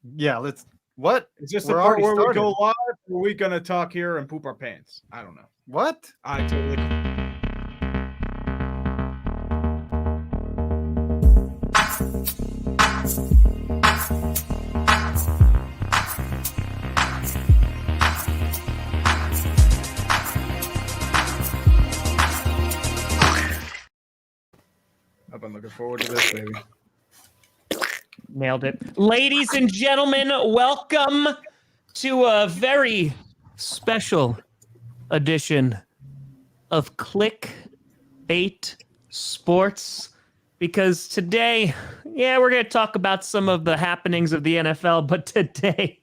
Yeah, let's. What? Is this We're the part already where we started. go live, or are we gonna talk here and poop our pants? I don't know. What? I totally. I've been looking forward to this, baby. Nailed it. Ladies and gentlemen, welcome to a very special edition of Clickbait Sports. Because today, we're going to talk about some of the happenings of the NFL, but today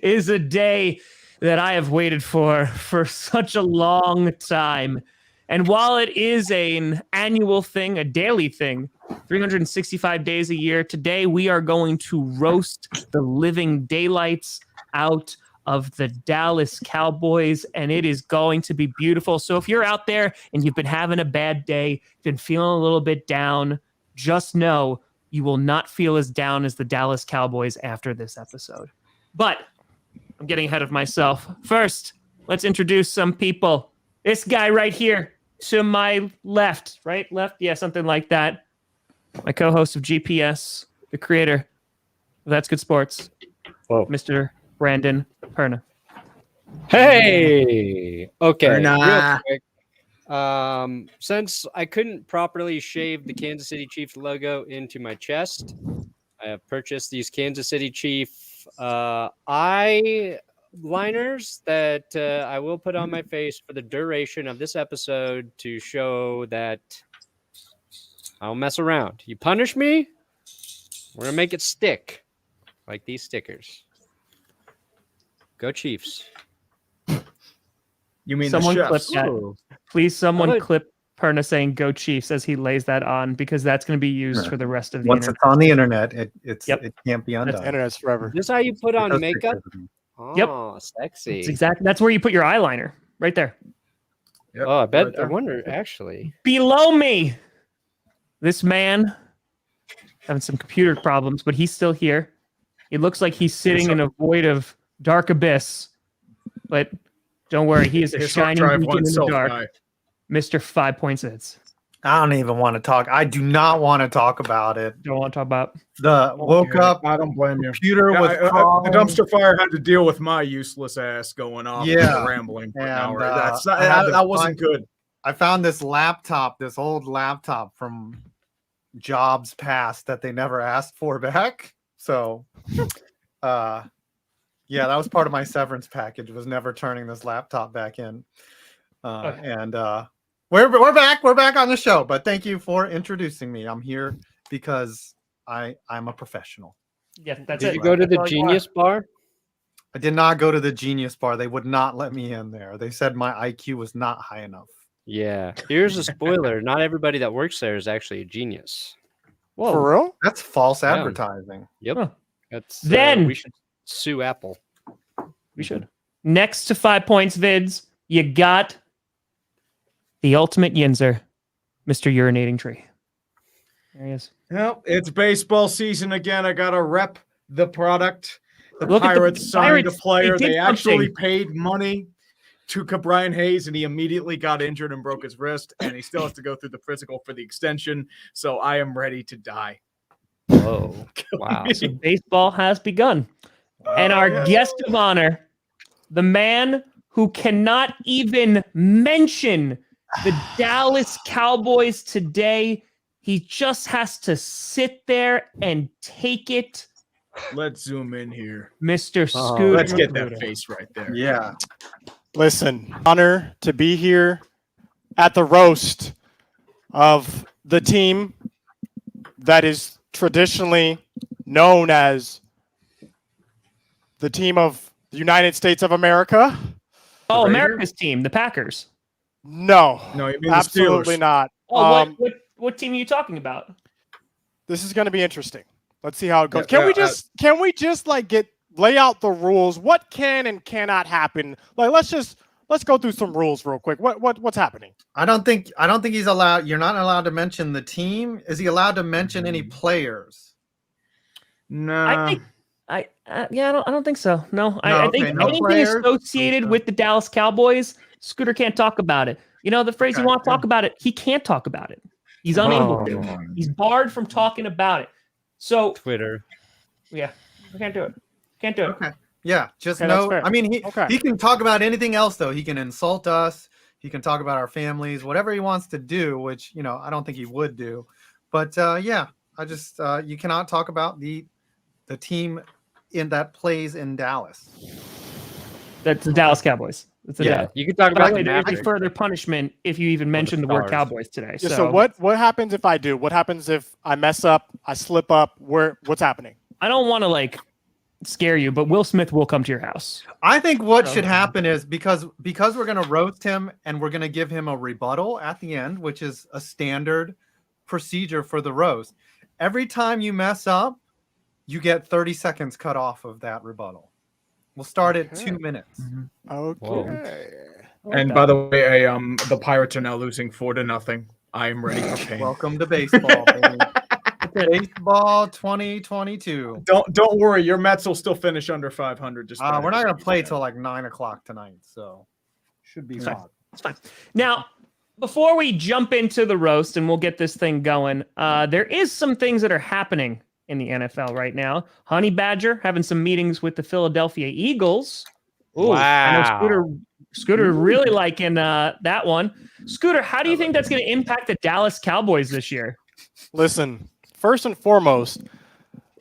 is a day that I have waited for such a long time. And while it is an annual thing, a daily thing, 365 days a year, today we are going to roast the living daylights out of the Dallas Cowboys, and it is going to be beautiful. So if you're out there and you've been having a bad day, been feeling a little bit down, just know you will not feel as down as the Dallas Cowboys after this episode. But I'm getting ahead of myself. First, let's introduce some people. This guy right here to my left, right? Left? Yeah, something like that. My co-host of GPS, the creator of That's Good Sports, Mr. Brandon Perna. Hey! Okay, Nah. real quick. Since I couldn't properly shave the Kansas City Chiefs logo into my chest, I have purchased these Kansas City Chief eyeliners that I will put on my face for the duration of this episode to show that I'll mess around. You punish me, we're going to make it stick like these stickers. Go Chiefs. You mean Someone the clip chefs? that. Please, someone How about- clip Perna saying "Go Chiefs" as he lays that on, because that's going to be used for the rest of the Once internet. it's on the internet, it can't be That's undone. internet's forever. Is this how you put on Those makeup? pictures of me. Oh, sexy. That's where you put your eyeliner, right there. Yep, Oh, I bet. right I there. wonder, actually. Below me, this man having some computer problems, but he's still here. It looks like he's sitting in a void of dark abyss, but don't worry, he is a His hard shining drive beacon in wants the dark. self-die. Mr. 5 Points Hits. I don't even want to talk. I do not want to talk about it. Don't want to talk about. Woke up, I don't blame you. computer was The crawling. dumpster fire had to deal with my useless ass going off. Yeah. And rambling for an And, hour. I had to That wasn't find- good. I found this old laptop from jobs past that they never asked for back. So, that was part of my severance package, was never turning this laptop back in. And we're back. We're back on the show. But thank you for introducing me. I'm here because I'm a professional. Yeah, that's Did it. you go to That's the all you Genius Bar? I did not go to the Genius Bar. They would not let me in there. They said my IQ was not high enough. Yeah. Here's a spoiler. Not everybody that works there is actually a genius. Whoa. For real? That's false Yeah. advertising. Yep. Huh. That's Then- we should sue Apple. We should. Next to 5 Points Vids, you got the ultimate yinzer, Mr. Urinating Tree. There he is. Well, it's baseball season again. I gotta rep the product. The Look at the Pirates signed a Pirates. player. They did They actually something. paid money to Brian Hayes, and he immediately got injured and broke his wrist, and he still has to go through the physical for the extension. So I am ready to die. Whoa. Wow. So baseball has begun. And our yes. guest of honor, the man who cannot even mention the Dallas Cowboys today, he just has to sit there and take it, Let's zoom in here. Mr. Oh, Scooter. Let's get that Magruder. face right there. Yeah. Listen, honor to be here at the roast of the team that is traditionally known as the team of the United States of America. Oh, Raiders? America's team, the Packers. No, No, you mean absolutely the Steelers. not. Oh, what team are you talking about? This is going to be interesting. Let's see how it goes. Yeah, Can we just like lay out the rules? What can and cannot happen? Like let's go through some rules real quick. What's happening? I don't think he's allowed. You're not allowed to mention the team. Is he allowed to mention any players? Nah. I don't think so. No, I okay, think no anything players? associated with the Dallas Cowboys, Scooter can't talk about it. You know the phrase you Okay, want to talk about it, he can't talk about it. He's unable to. Oh. He's barred from talking about it. So Twitter. yeah, we can't do it. Can't do it. Okay. Yeah, just Okay, that's no. fair. I mean, Okay. he can talk about anything else though. He can insult us. He can talk about our families, whatever he wants to do. Which I don't think he would do. But yeah, I just you cannot talk about the team that plays in Dallas. That's the Dallas Cowboys. That's the Yeah, Dallas. you can talk By the about way, the there's Mavericks. further punishment if you even mention the word Stars. Cowboys today. Yeah, so what happens if I do? What happens if I mess up? I slip up? What's happening? I don't want to scare you, but Will Smith will come to your house. I think what So- should happen is because we're going to roast him and we're going to give him a rebuttal at the end, which is a standard procedure for the roast. Every time you mess up, you get 30 seconds cut off of that rebuttal. We'll start at 2 minutes. Okay. And by the way, the Pirates are now losing 4-0. I am ready for pain. Welcome to baseball, baby. Baseball 2022. Don't worry, your Mets will still finish under 500. Just We're not going to play till 9:00 tonight, so should be Okay. fun. It's fine. Now, before we jump into the roast and we'll get this thing going, there is some things that are happening in the NFL right now. Honey Badger having some meetings with the Philadelphia Eagles. Ooh, I know Scooter really liking that one. Scooter, how do you think that's going to impact the Dallas Cowboys this year? Listen, first and foremost,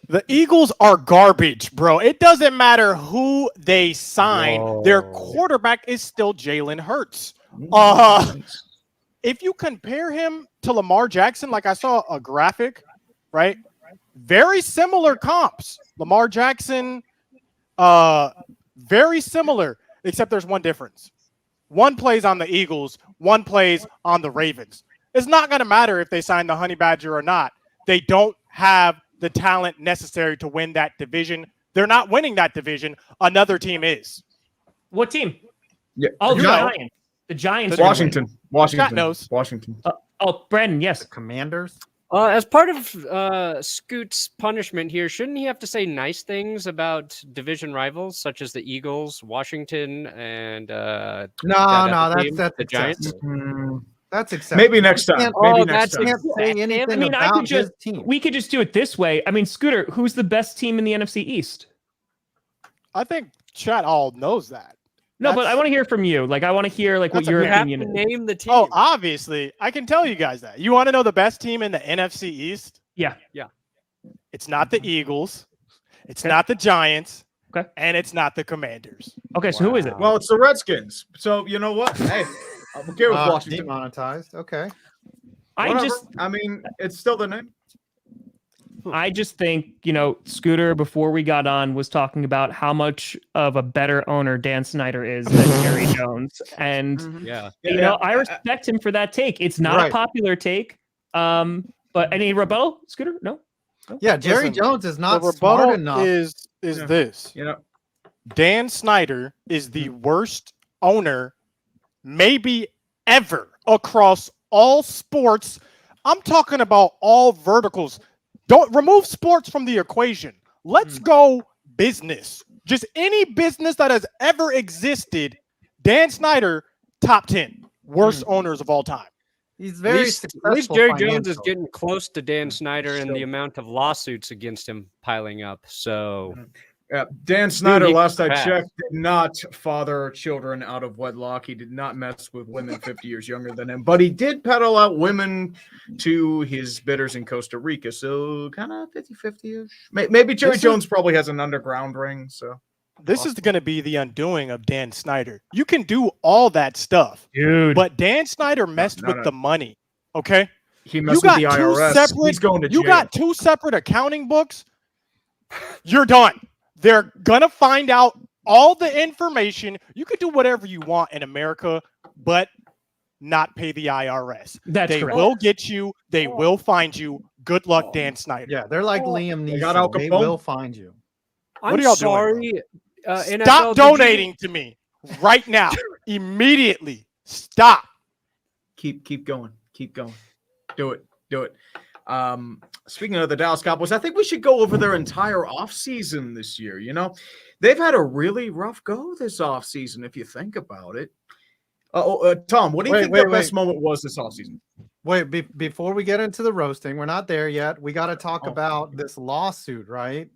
the Eagles are garbage, bro. It doesn't matter who they sign. Whoa. Their quarterback is still Jalen Hurts. If you compare him to Lamar Jackson, like I saw a graphic, right? Very similar comps. Lamar Jackson, very similar, except there's one difference. One plays on the Eagles, one plays on the Ravens. It's not going to matter if they sign the Honey Badger or not. They don't have the talent necessary to win that division. They're not winning that division. Another team is. What team? Yeah. Oh, the You know. Giants. The Giants. are gonna win. Washington. knows. Washington. Oh, Brandon, yes. Commanders. As part of Scoot's punishment here, shouldn't he have to say nice things about division rivals such as the Eagles, Washington, and No, team, that's the Giants? excessive. That's excessive. Maybe next time. Can't- Maybe Oh, next that's time. Can't say anything I mean, I about could just his team. we could just do it this way. I mean, Scooter, who's the best team in the NFC East? I think Chat all knows that. No, but That's- I want to hear from you. I want to hear what That's a your You have opinion to is. name the team. Oh, obviously, I can tell you guys that. You want to know the best team in the NFC East? Yeah. It's not the Eagles. It's Okay. not the Giants. Okay. And it's not the Commanders. Okay, so who is it? Well, it's the Redskins. So you know what? Hey, I'm okay with Washington. Demonetized. Okay. Whatever. I mean, it's still the name. I just think, Scooter, before we got on, was talking about how much of a better owner Dan Snyder is than Jerry Jones. And, Yeah. I respect him for that take. It's not a Right. popular take. But any rebuttal, Scooter? No? Yeah, Jerry Listen, Jones is not the smart rebuttal enough. is Yeah. this. You know, Dan Snyder is the worst owner maybe ever across all sports. I'm talking about all verticals. Don't remove sports from the equation. Let's go business. Just any business that has ever existed. Dan Snyder, top 10 worst owners of all time. He's At very least successful Jerry Jones is financially. getting close to Dan Snyder and the amount of lawsuits against him piling up. So Dan Snyder, he last I crashed. checked, did not father children out of wedlock. He did not mess with women 50 years younger than him, but he did peddle out women to his bidders in Costa Rica. So kind of 50-50-ish. Maybe Jerry This is- Jones probably has an underground ring. So This is going to be the undoing of Dan Snyder. You can do all that stuff, Dude. but Dan Snyder messed with no. the money. Okay. he messed You got with the two IRS. separate. He's going to jail. You got two separate accounting books. You're done. They're gonna find out all the information. You could do whatever you want in America, but not pay the IRS. That's They correct. will get you. They will find you. Good luck, Dan Snyder. Yeah, they're like Liam They got Al Neeson. They Capone. will find you. I'm What are y'all doing, sorry. NFL, Stop did you- donating to me right now. Immediately. Stop. Keep going. Keep going. Do it. speaking of the Dallas Cowboys, I think we should go over their entire offseason this year. You know, they've had a really rough go this offseason, if you think about it. Tom, what do you think their best moment was this offseason? Wait, before we get into the roasting, we're not there yet. We got to talk about this lawsuit, right,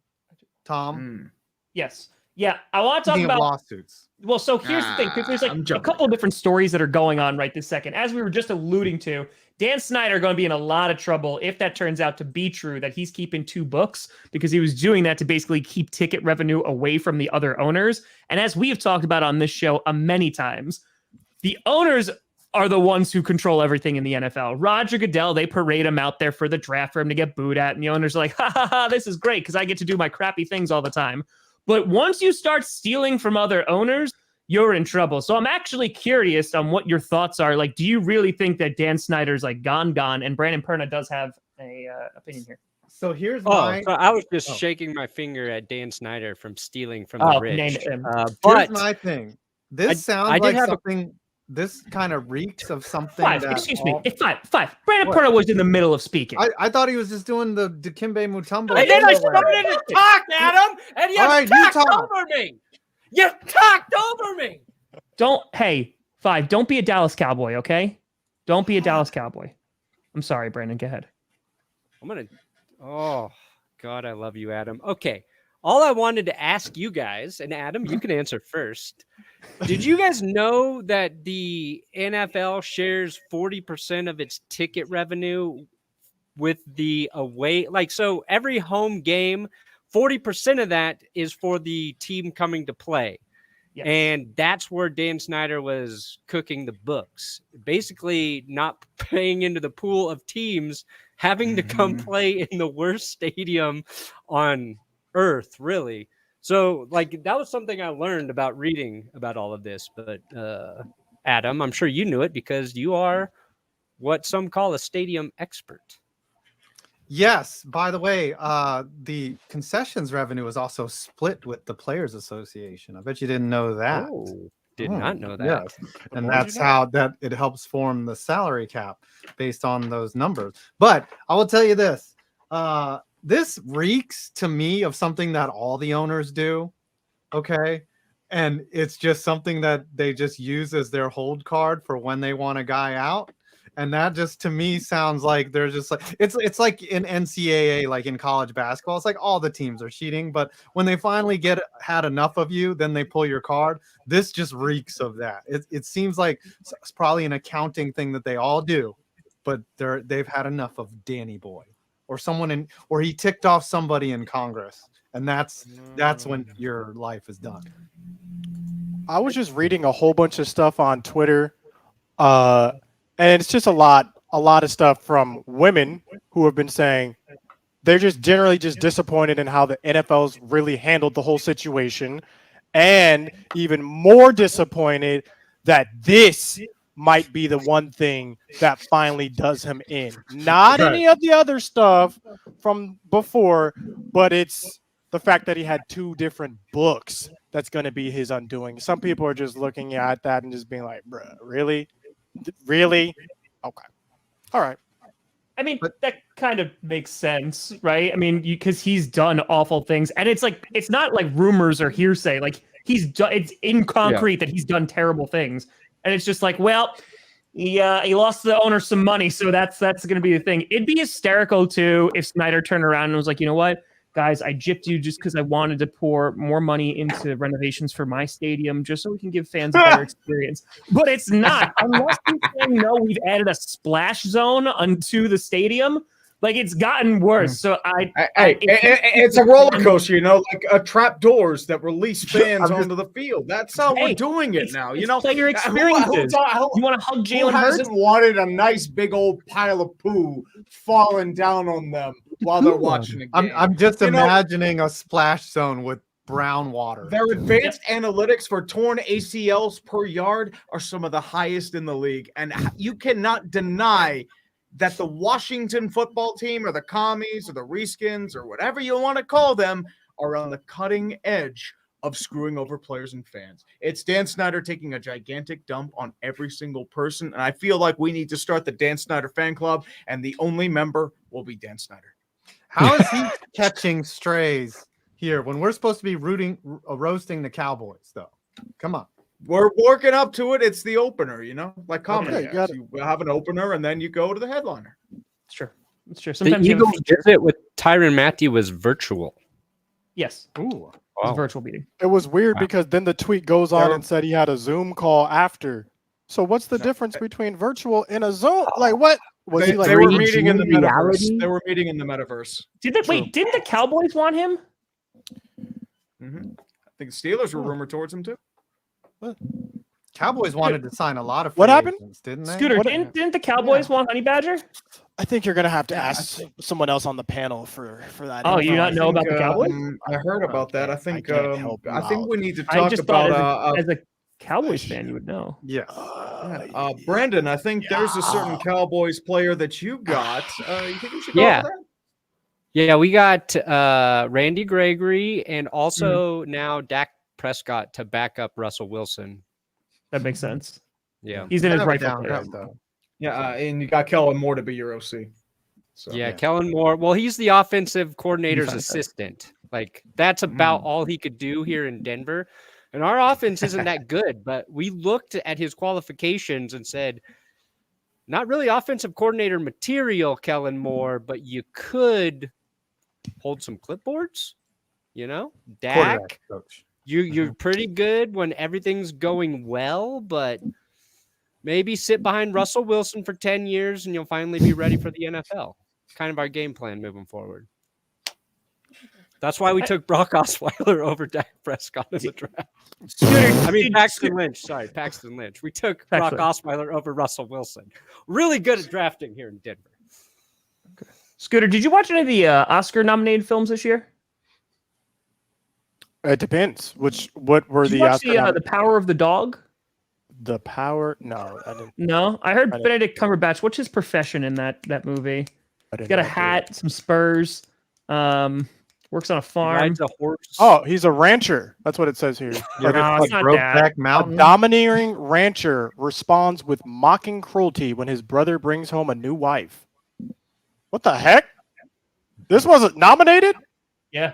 Tom? Yes. Yeah, I want to talk Speaking about of lawsuits. Well, so here's the thing, because there's like a couple of different stories that are going on right this second. As we were just alluding to, Dan Snyder going to be in a lot of trouble if that turns out to be true, that he's keeping 2 books, because he was doing that to basically keep ticket revenue away from the other owners. And as we have talked about on this show many times, the owners are the ones who control everything in the NFL. Roger Goodell, they parade him out there for the draft for him to get booed at, and the owners are like, ha ha ha, this is great because I get to do my crappy things all the time. But once you start stealing from other owners, you're in trouble. So I'm actually curious on what your thoughts are. Like, do you really think that Dan Snyder's like gone? And Brandon Perna does have a opinion here. So here's So I was just shaking my finger at Dan Snyder from stealing from the rich. Here's my thing. This sounds like something. This kind of reeks of something. Excuse me. It's five. Brandon Perna was in the middle of speaking. I thought he was just doing the Dikembe Mutombo. And then I started to talk, Adam, and you talked over me. You talked over me. Five, don't be a Dallas Cowboy, okay? Don't be a Dallas Cowboy. I'm sorry, Brandon. Go ahead. Oh, God, I love you, Adam. Okay. All I wanted to ask you guys, and Adam, you can answer first. Did you guys know that the NFL shares 40% of its ticket revenue with the away? Like, so every home game, 40% of that is for the team coming to play. Yes. And that's where Dan Snyder was cooking the books, basically not paying into the pool of teams having to come play in the worst stadium on earth, really. So like that was something I learned about reading about all of this. But Adam, I'm sure you knew it because you are what some call a stadium expert. Yes. By the way, the concessions revenue is also split with the Players Association. I bet you didn't know that. Did not know that. Yes. And that's how that it helps form the salary cap based on those numbers. But I will tell you this. This reeks to me of something that all the owners do. Okay. And it's just something that they just use as their hold card for when they want a guy out. And that just to me sounds like they're just like it's like in NCAA, like in college basketball. It's like all the teams are cheating, but when they finally had enough of you, then they pull your card. This just reeks of that. It seems like it's probably an accounting thing that they all do, but they've had enough of Danny Boy or someone or he ticked off somebody in Congress, and that's when your life is done. I was just reading a whole bunch of stuff on Twitter. And it's just a lot of stuff from women who have been saying they're just generally just disappointed in how the NFL's really handled the whole situation, and even more disappointed that this might be the one thing that finally does him in. Not any of the other stuff from before, but it's the fact that he had 2 different books that's going to be his undoing. Some people are just looking at that and just being like, bruh, really? Really? Okay. All right. I mean, that kind of makes sense, right? I mean, because he's done awful things, and it's like it's not like rumors or hearsay. Like it's in concrete that he's done terrible things, and it's just like, well, he lost the owner some money, so that's going to be the thing. It'd be hysterical too if Snyder turned around and was like, you know what? Guys, I gypped you just because I wanted to pour more money into renovations for my stadium just so we can give fans a better experience. But it's not. Unless you know we've added a splash zone onto the stadium, like it's gotten worse. So it's a roller coaster, like trap doors that release fans onto the field. That's how we're doing it now. Player experiences. You want to hug Jalen Hurts? Who hasn't wanted a nice big old pile of poo falling down on them while they're watching a game? I'm just imagining a splash zone with brown water. Their advanced analytics for torn ACLs per yard are some of the highest in the league, and you cannot deny that the Washington football team or the Commies or the Reskins or whatever you want to call them are on the cutting edge of screwing over players and fans. It's Dan Snyder taking a gigantic dump on every single person, and I feel like we need to start the Dan Snyder fan club, and the only member will be Dan Snyder. How is he catching strays here when we're supposed to be roasting the Cowboys, though? Come on. We're working up to it. It's the opener, like comedy. Okay, You have an opener, and then you go to the headliner. It's true. It's true. The Sometimes you have a Eagles feature. visit with Tyrann Mathieu was virtual. Yes. Ooh. It was a virtual meeting. It was weird Wow. because then the tweet goes on Yeah. and said he had a Zoom call after. So what's the difference between virtual and a Zoom? Like what? Was he like They were 3D meeting in the metaverse. reality? They were meeting in the metaverse. Wait, didn't the Cowboys want him? I think the Steelers were rumored towards him too. Cowboys wanted to sign a lot of What free happened? agents, didn't they? Scooter, What- didn't the Cowboys want Honey Badger? I think you're gonna have to ask someone else on the panel for that. Oh, you info. not know about the Cowboys? I heard about that. I think can't help you I think out. we need to I talk just thought about as a Cowboys fan, you would know. Yes. Brandon. I think there's a certain Cowboys player that you got. You think we should go Yeah. over that? Yeah, we got Randy Gregory and also now Dak Prescott to back up Russell Wilson. That makes sense. Yeah. He's in his Kind of a rightful downgrade, place. though. Yeah, and you got Kellen Moore to be your OC. So Yeah, Kellen Moore. Well, he's the offensive coordinator's Defense. assistant. Like that's about all he could do here in Denver. And our offense isn't that good, but we looked at his qualifications and said, not really offensive coordinator material, Kellen Moore, but you could hold some clipboards, Dak, Quarterback coach. you're pretty good when everything's going well, but maybe sit behind Russell Wilson for 10 years and you'll finally be ready for the NFL. Kind of our game plan moving forward. That's why we took Brock Osweiler over Dak Prescott in the draft. I mean, Paxton Lynch. Sorry, Paxton Lynch. We took Brock Osweiler over Russell Wilson. Really good at drafting here in Denver. Scooter, did you watch any of the Oscar-nominated films this year? It depends. What were Did you the watch Oscar the Power of the Dog? The Power? No, I didn't. No, I heard I didn't. Benedict Cumberbatch. What's his profession in that movie? I didn't He's got a know. hat, some spurs. Works on a farm. Rides a horse. Oh, he's a rancher. That's what it says here. No, it's not that. A Mountain. domineering rancher responds with mocking cruelty when his brother brings home a new wife. What the heck? This wasn't nominated? Yeah.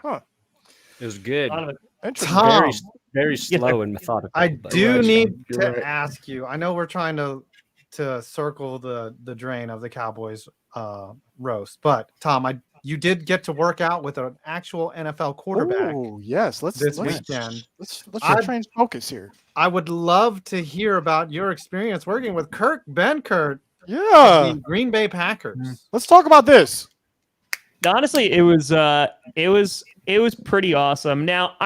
Huh. It was good. A lot of it. Interesting. Tom, Very, very slow and methodical. I but- do Right, need you're to right. ask you. I know we're trying to circle the drain of the Cowboys roast, but Tom, you did get to work out with an actual NFL quarterback Oh, yes. Let's this let's weekend. let's try and focus here. I would love to hear about your experience working with Ben Kurt, Yeah. the Green Bay Packers. Let's talk about this. Honestly, it was pretty awesome. Now,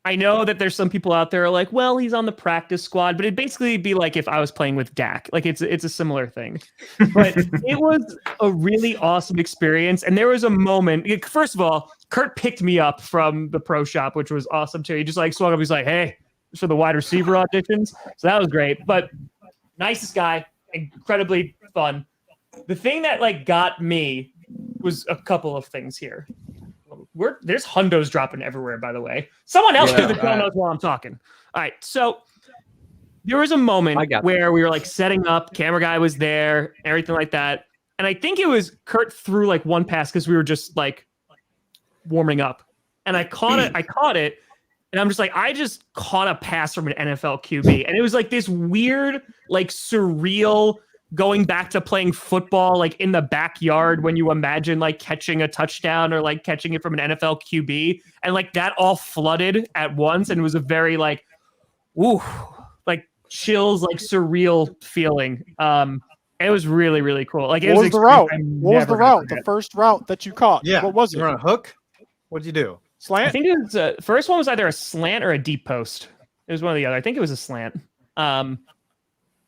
I know that there's some people out there who are like, well, he's on the practice squad, but it'd basically be like if I was playing with Dak. Like it's a similar thing. But it was a really awesome experience. And there was a moment. First of all, Kurt picked me up from the pro shop, which was awesome too. He just swung up. He's like, hey, for the wide receiver auditions. So that was great. But nicest guy, incredibly fun. The thing that got me was a couple of things here. There's hundos dropping everywhere, by the way. Someone else Yeah, do the donuts while I'm talking. All right, so there was a moment where we were setting up, camera guy was there, everything like that, and I think it was Kurt threw one pass because we were just warming up, and I caught it, and I'm just I just caught a pass from an NFL QB, and it was this weird, surreal. Going back to playing football in the backyard when you imagine catching a touchdown or catching it from an NFL QB, and that all flooded at once, and it was a very ooh, chills, surreal feeling. It was really, really cool. What was the route? What was the route? The first route that you caught? Yeah. What was You it? run a hook? What'd you do? I Slant? think it was first one was either a slant or a deep post. It was one or the other. I think it was a slant.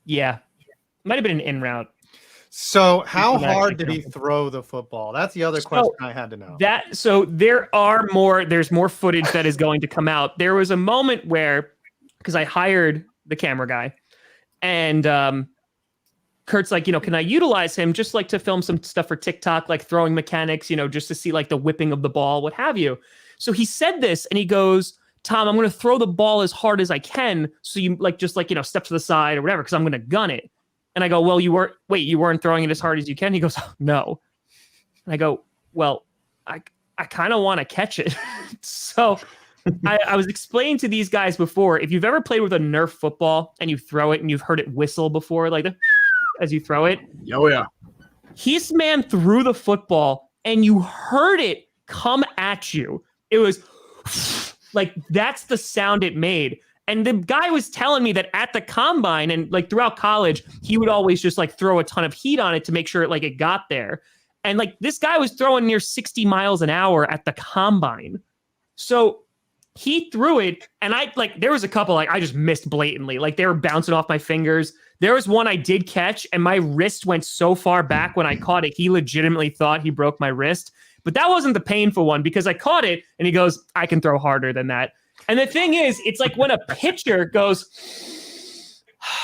Yeah. Might have been an in route. So how People hard actually did he throw the football? That's the other question I had to know. There's more footage that is going to come out. There was a moment where, because I hired the camera guy, and Kurt's can I utilize him just to film some stuff for TikTok, throwing mechanics, just to see the whipping of the ball, what have you. So he said this, and he goes, Tom, I'm going to throw the ball as hard as I can. So you step to the side or whatever, because I'm going to gun it. And I go, well, you weren't throwing it as hard as you can. He goes, oh, no. And I go, well, I kind of want to catch it. So I was explaining to these guys before, if you've ever played with a Nerf football and you throw it and you've heard it whistle before, like as you throw it. Oh, yeah. His man threw the football and you heard it come at you. It was like, that's the sound it made. And the guy was telling me that at the combine and like throughout college, he would always just like throw a ton of heat on it to make sure it got there. And like this guy was throwing near 60 miles an hour at the combine. So he threw it, and there was a couple I just missed blatantly. Like they were bouncing off my fingers. There was one I did catch, and my wrist went so far back when I caught it, he legitimately thought he broke my wrist. But that wasn't the painful one because I caught it, and he goes, I can throw harder than that. And the thing is, it's like when a pitcher goes,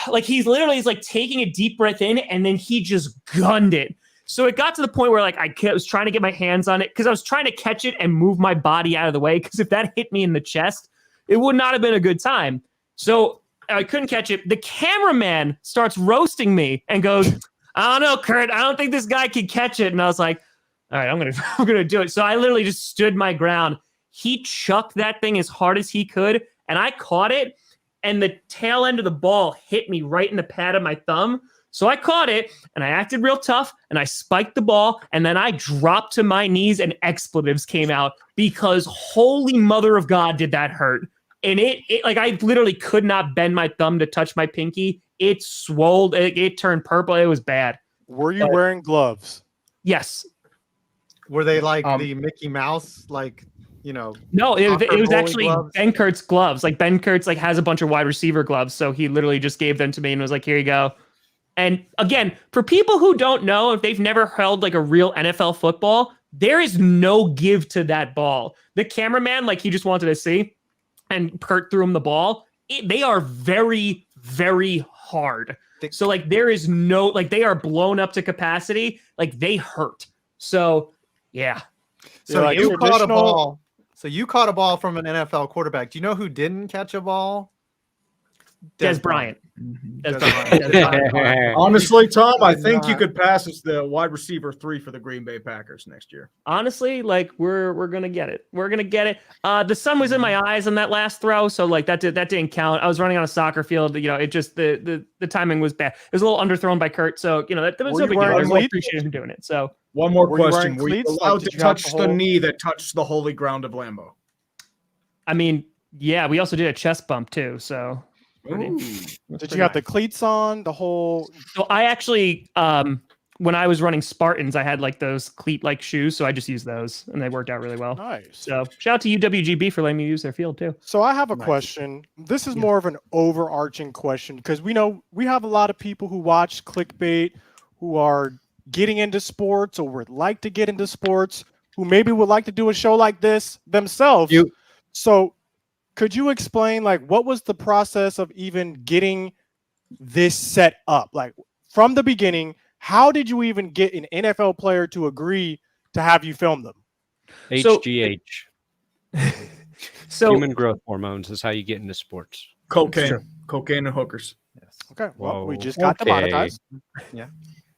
like he's like taking a deep breath in, and then he just gunned it. So it got to the point where like I was trying to get my hands on it because I was trying to catch it and move my body out of the way, because if that hit me in the chest, it would not have been a good time. So I couldn't catch it. The cameraman starts roasting me and goes, I don't know, Kurt, I don't think this guy can catch it. And I was like, all right, I'm gonna do it. So I literally just stood my ground. He chucked that thing as hard as he could, and I caught it, and the tail end of the ball hit me right in the pad of my thumb. So I caught it, and I acted real tough, and I spiked the ball, and then I dropped to my knees, and expletives came out because holy mother of God, did that hurt. And it like I literally could not bend my thumb to touch my pinky. It swelled. It turned purple. It was bad. Were you wearing gloves? Yes. Were they like the Mickey Mouse, like, you know? No, it was actually gloves? Ben Kurt's gloves. Like Ben Kurt's like has a bunch of wide receiver gloves, so he literally just gave them to me and was like, "Here you go." And again, for people who don't know, if they've never held like a real NFL football, there is no give to that ball. The cameraman, like he just wanted to see, and Kurt threw him the ball. They are very, very hard. So like there is no, like they are blown up to capacity. Like they hurt. So yeah. So like you caught a traditional- ball. So you caught a ball from an NFL quarterback. Do you know who didn't catch a ball? Des Bryant. Des Bryant. Honestly, Tom, I Did think you not. could pass as the wide receiver 3 for the Green Bay Packers next year. Honestly, like we're gonna get it. We're gonna get it. The sun was in my eyes on that last throw, so like that didn't count. I was running on a soccer field. You know, it just the timing was bad. It was a little underthrown by Kurt, so you know that was Were no you big deal. wearing I was cleats? appreciative of doing it. So One more Were you question. wearing Were you cleats? Like, allowed did to you have touch the the whole- knee that touched the holy ground of Lambeau? I mean, yeah, we also did a chest bump too. So Did you have the cleats on? The whole. So I actually, when I was running Spartans, I had like those cleat-like shoes, so I just used those, and they worked out really well. Nice. So shout out to UWGB for letting me use their field too. So I have a Nice. question. This is Yeah. more of an overarching question because we know we have a lot of people who watch Clickbait who are getting into sports or would like to get into sports, who maybe would like to do a show like this themselves. So could you explain, like, what was the process of even getting this set up? Like, from the beginning, how did you even get an NFL player to agree to have you film them? So- HGH, So human growth hormones, is how you get into sports. Cocaine and hookers. Okay, well, we Whoa, just got okay. demonetized. Yeah.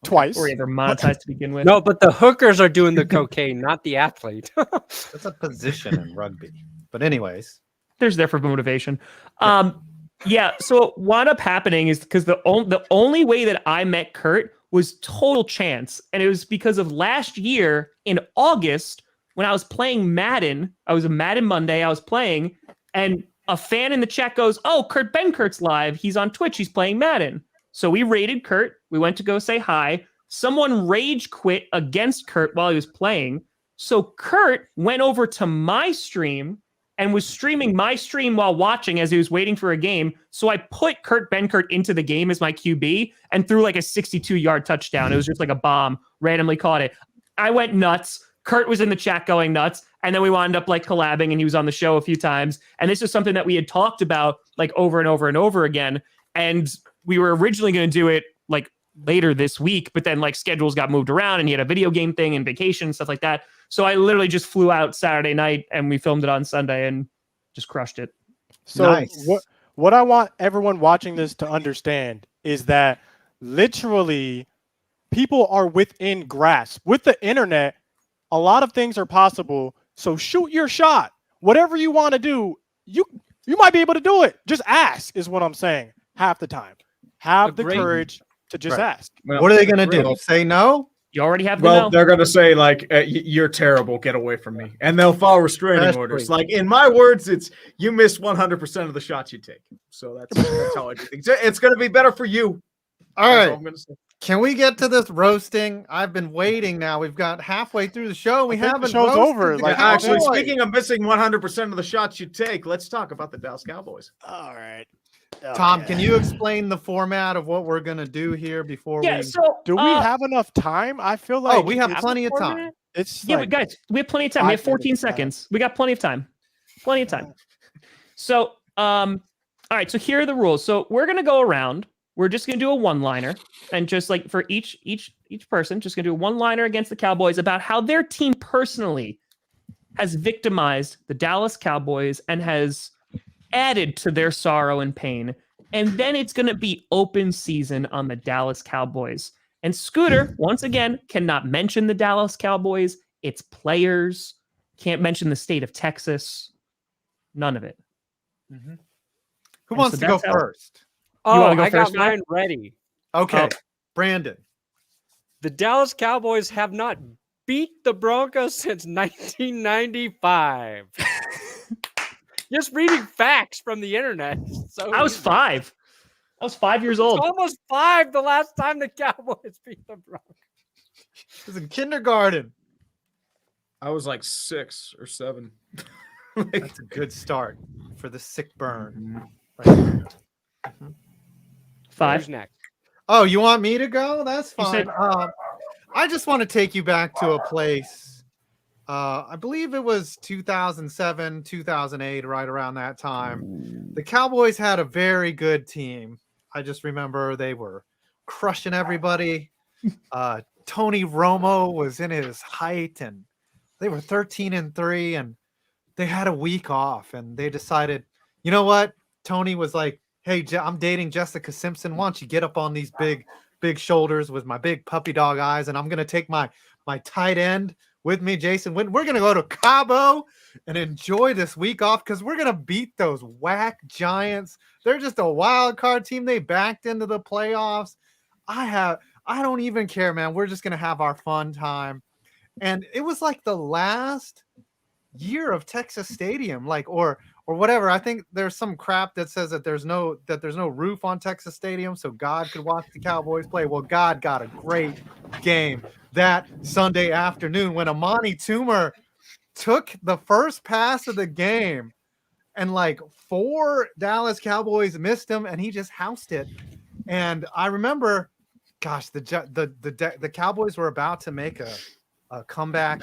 Twice. or either monetized to begin with. No, but the hookers are doing the cocaine, not the athlete. That's a position in rugby. But anyways, There's there for motivation. Yeah. So what wound up happening is because the only way that I met Kurt was total chance, and it was because of last year in August when I was playing Madden. I was a Madden Monday. I was playing, and a fan in the chat goes, "Oh, Kurt Benkurt's live. He's on Twitch. He's playing Madden." So we raided Kurt. We went to go say hi. Someone rage quit against Kurt while he was playing. So Kurt went over to my stream and was streaming my stream while watching as he was waiting for a game. So I put Kurt Benkert into the game as my QB and threw like a 62-yard touchdown. It was just like a bomb, randomly caught it. I went nuts. Kurt was in the chat going nuts. And then we wound up like collabing, and he was on the show a few times. And this is something that we had talked about like over and over and over again. And we were originally going to do it like later this week, but then like schedules got moved around, and he had a video game thing and vacation and stuff like that. So I literally just flew out Saturday night, and we filmed it on Sunday and just crushed it. So Nice. what I want everyone watching this to understand is that literally people are within grasp. With the internet, a lot of things are possible. So shoot your shot. Whatever you want to do, you might be able to do it. Just ask is what I'm saying half the time. Have the courage to just ask. Well, what are they going to do? Say no? You already have the Well, no. they're going to say, like, you're terrible. Get away from me. And they'll file restraining orders. Like, in my words, it's you miss 100% of the shots you take. So that's how I do things. It's going to be better for you. All That's right. all I'm gonna say. Can we get to this roasting? I've been waiting now. We've got halfway through the show. We haven't. The show's over. the Like, Actually, Cowboys. speaking of missing 100% of the shots you take, let's talk about the Dallas Cowboys. All right. Tom, can you explain the format of what we're gonna do here before we? So do we have enough time? I feel like we have plenty of time. It's yeah, like guys, we have plenty of time. We have 14 minutes, seconds. We got plenty of time. Plenty of time. So, all right. So here are the rules. So we're gonna go around. We're just gonna do a one-liner, and just like for each person, just gonna do a one-liner against the Cowboys about how their team personally has victimized the Dallas Cowboys and has added to their sorrow and pain. And then it's going to be open season on the Dallas Cowboys. And Scooter, once again, cannot mention the Dallas Cowboys, its players, can't mention the state of Texas, none of it. Mm-hmm. Who wants to go first? Oh, wanna go I got first, Matt? mine ready. Okay, Brandon. The Dallas Cowboys have not beat the Broncos since 1995. Just reading facts from the internet. So I was 5. I was 5 years old. Almost 5 the last time the Cowboys beat the Broncos. I was in kindergarten. I was like 6 or 7. That's a good start for the sick burn. Mm-hmm. Right. 5. Who's next? Oh, you want me to go? That's You fine. said- I just want to take you back to a place. I believe it was 2007, 2008, right around that time. The Cowboys had a very good team. I just remember they were crushing everybody. Tony Romo was in his height, and they were 13-3, and they had a week off, and they decided, you know what? Tony was like, hey, I'm dating Jessica Simpson. Why don't you get up on these big shoulders with my big puppy dog eyes, and I'm going to take my tight end with me, Jason. We're going to go to Cabo and enjoy this week off because we're going to beat those whack Giants. They're just a wild card team. They backed into the playoffs. I don't even care, man. We're just going to have our fun time. And it was like the last year of Texas Stadium, like, or whatever. I think there's some crap that says that there's no roof on Texas Stadium, so God could watch the Cowboys play. Well, God got a great game that Sunday afternoon when Amani Toomer took the first pass of the game, and like 4 Dallas Cowboys missed him, and he just housed it. And I remember, gosh, the Cowboys were about to make a comeback,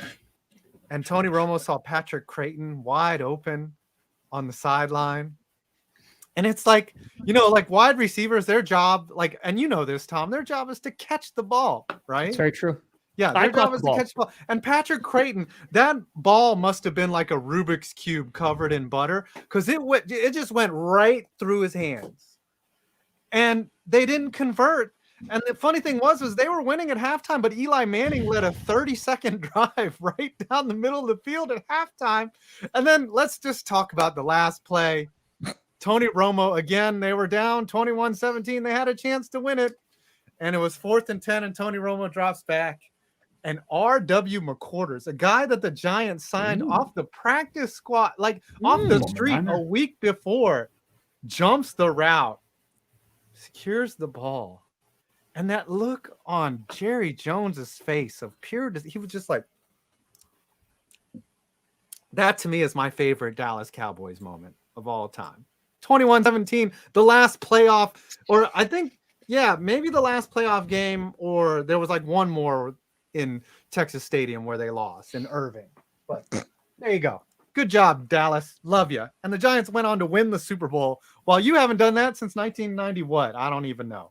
and Tony Romo saw Patrick Creighton wide open on the sideline. And it's like, like wide receivers, their job, like, and you know this, Tom, their job is to catch the ball, right? That's very true. Yeah, their job is to catch the ball. And Patrick Creighton, that ball must have been like a Rubik's Cube covered in butter, because it just went right through his hands. And they didn't convert. And the funny thing was they were winning at halftime, but Eli Manning led a 30-second drive right down the middle of the field at halftime. And then let's just talk about the last play. Tony Romo, again, they were down 21-17. They had a chance to win it. And it was 4th and 10, and Tony Romo drops back. And R.W. McQuarters, a guy that the Giants signed off the practice squad, like off the street a week before, jumps the route, secures the ball. And that look on Jerry Jones's face of pure, he was just like, that to me is my favorite Dallas Cowboys moment of all time. 21-17, the last playoff, or I think, maybe the last playoff game, or there was like one more in Texas Stadium where they lost in Irving. But there you go. Good job, Dallas. Love you. And the Giants went on to win the Super Bowl. While you haven't done that since 1990, what? I don't even know.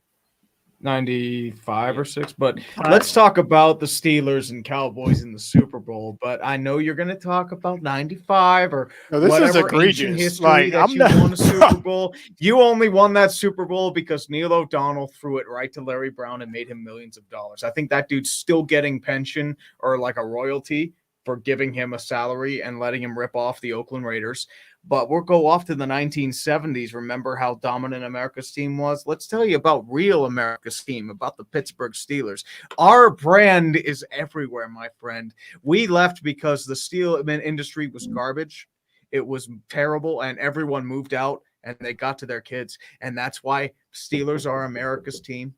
95 or 6, but let's talk about the Steelers and Cowboys in the Super Bowl. But I know you're going to talk about 95 or this whatever is egregious. ancient history Like, that you won a Super Bowl. You only won that Super Bowl because Neil O'Donnell threw it right to Larry Brown and made him millions of dollars. I think that dude's still getting pension or like a royalty for giving him a salary and letting him rip off the Oakland Raiders. But we'll go off to the 1970s. Remember how dominant America's team was? Let's tell you about real America's team, about the Pittsburgh Steelers. Our brand is everywhere, my friend. We left because the steel industry was garbage. It was terrible, and everyone moved out, and they got to their kids. And that's why Steelers are America's team.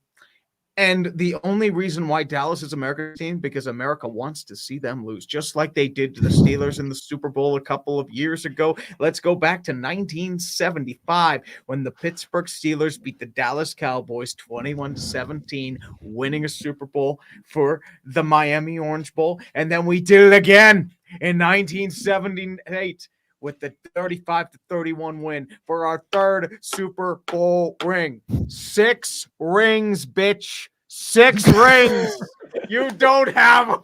And the only reason why Dallas is America's team, because America wants to see them lose, just like they did to the Steelers in the Super Bowl a couple of years ago. Let's go back to 1975 when the Pittsburgh Steelers beat the Dallas Cowboys 21-17, winning a Super Bowl for the Miami Orange Bowl. And then we did it again in 1978 with the 35-31 win for our third Super Bowl ring. 6 rings, bitch. 6 rings. You don't have them.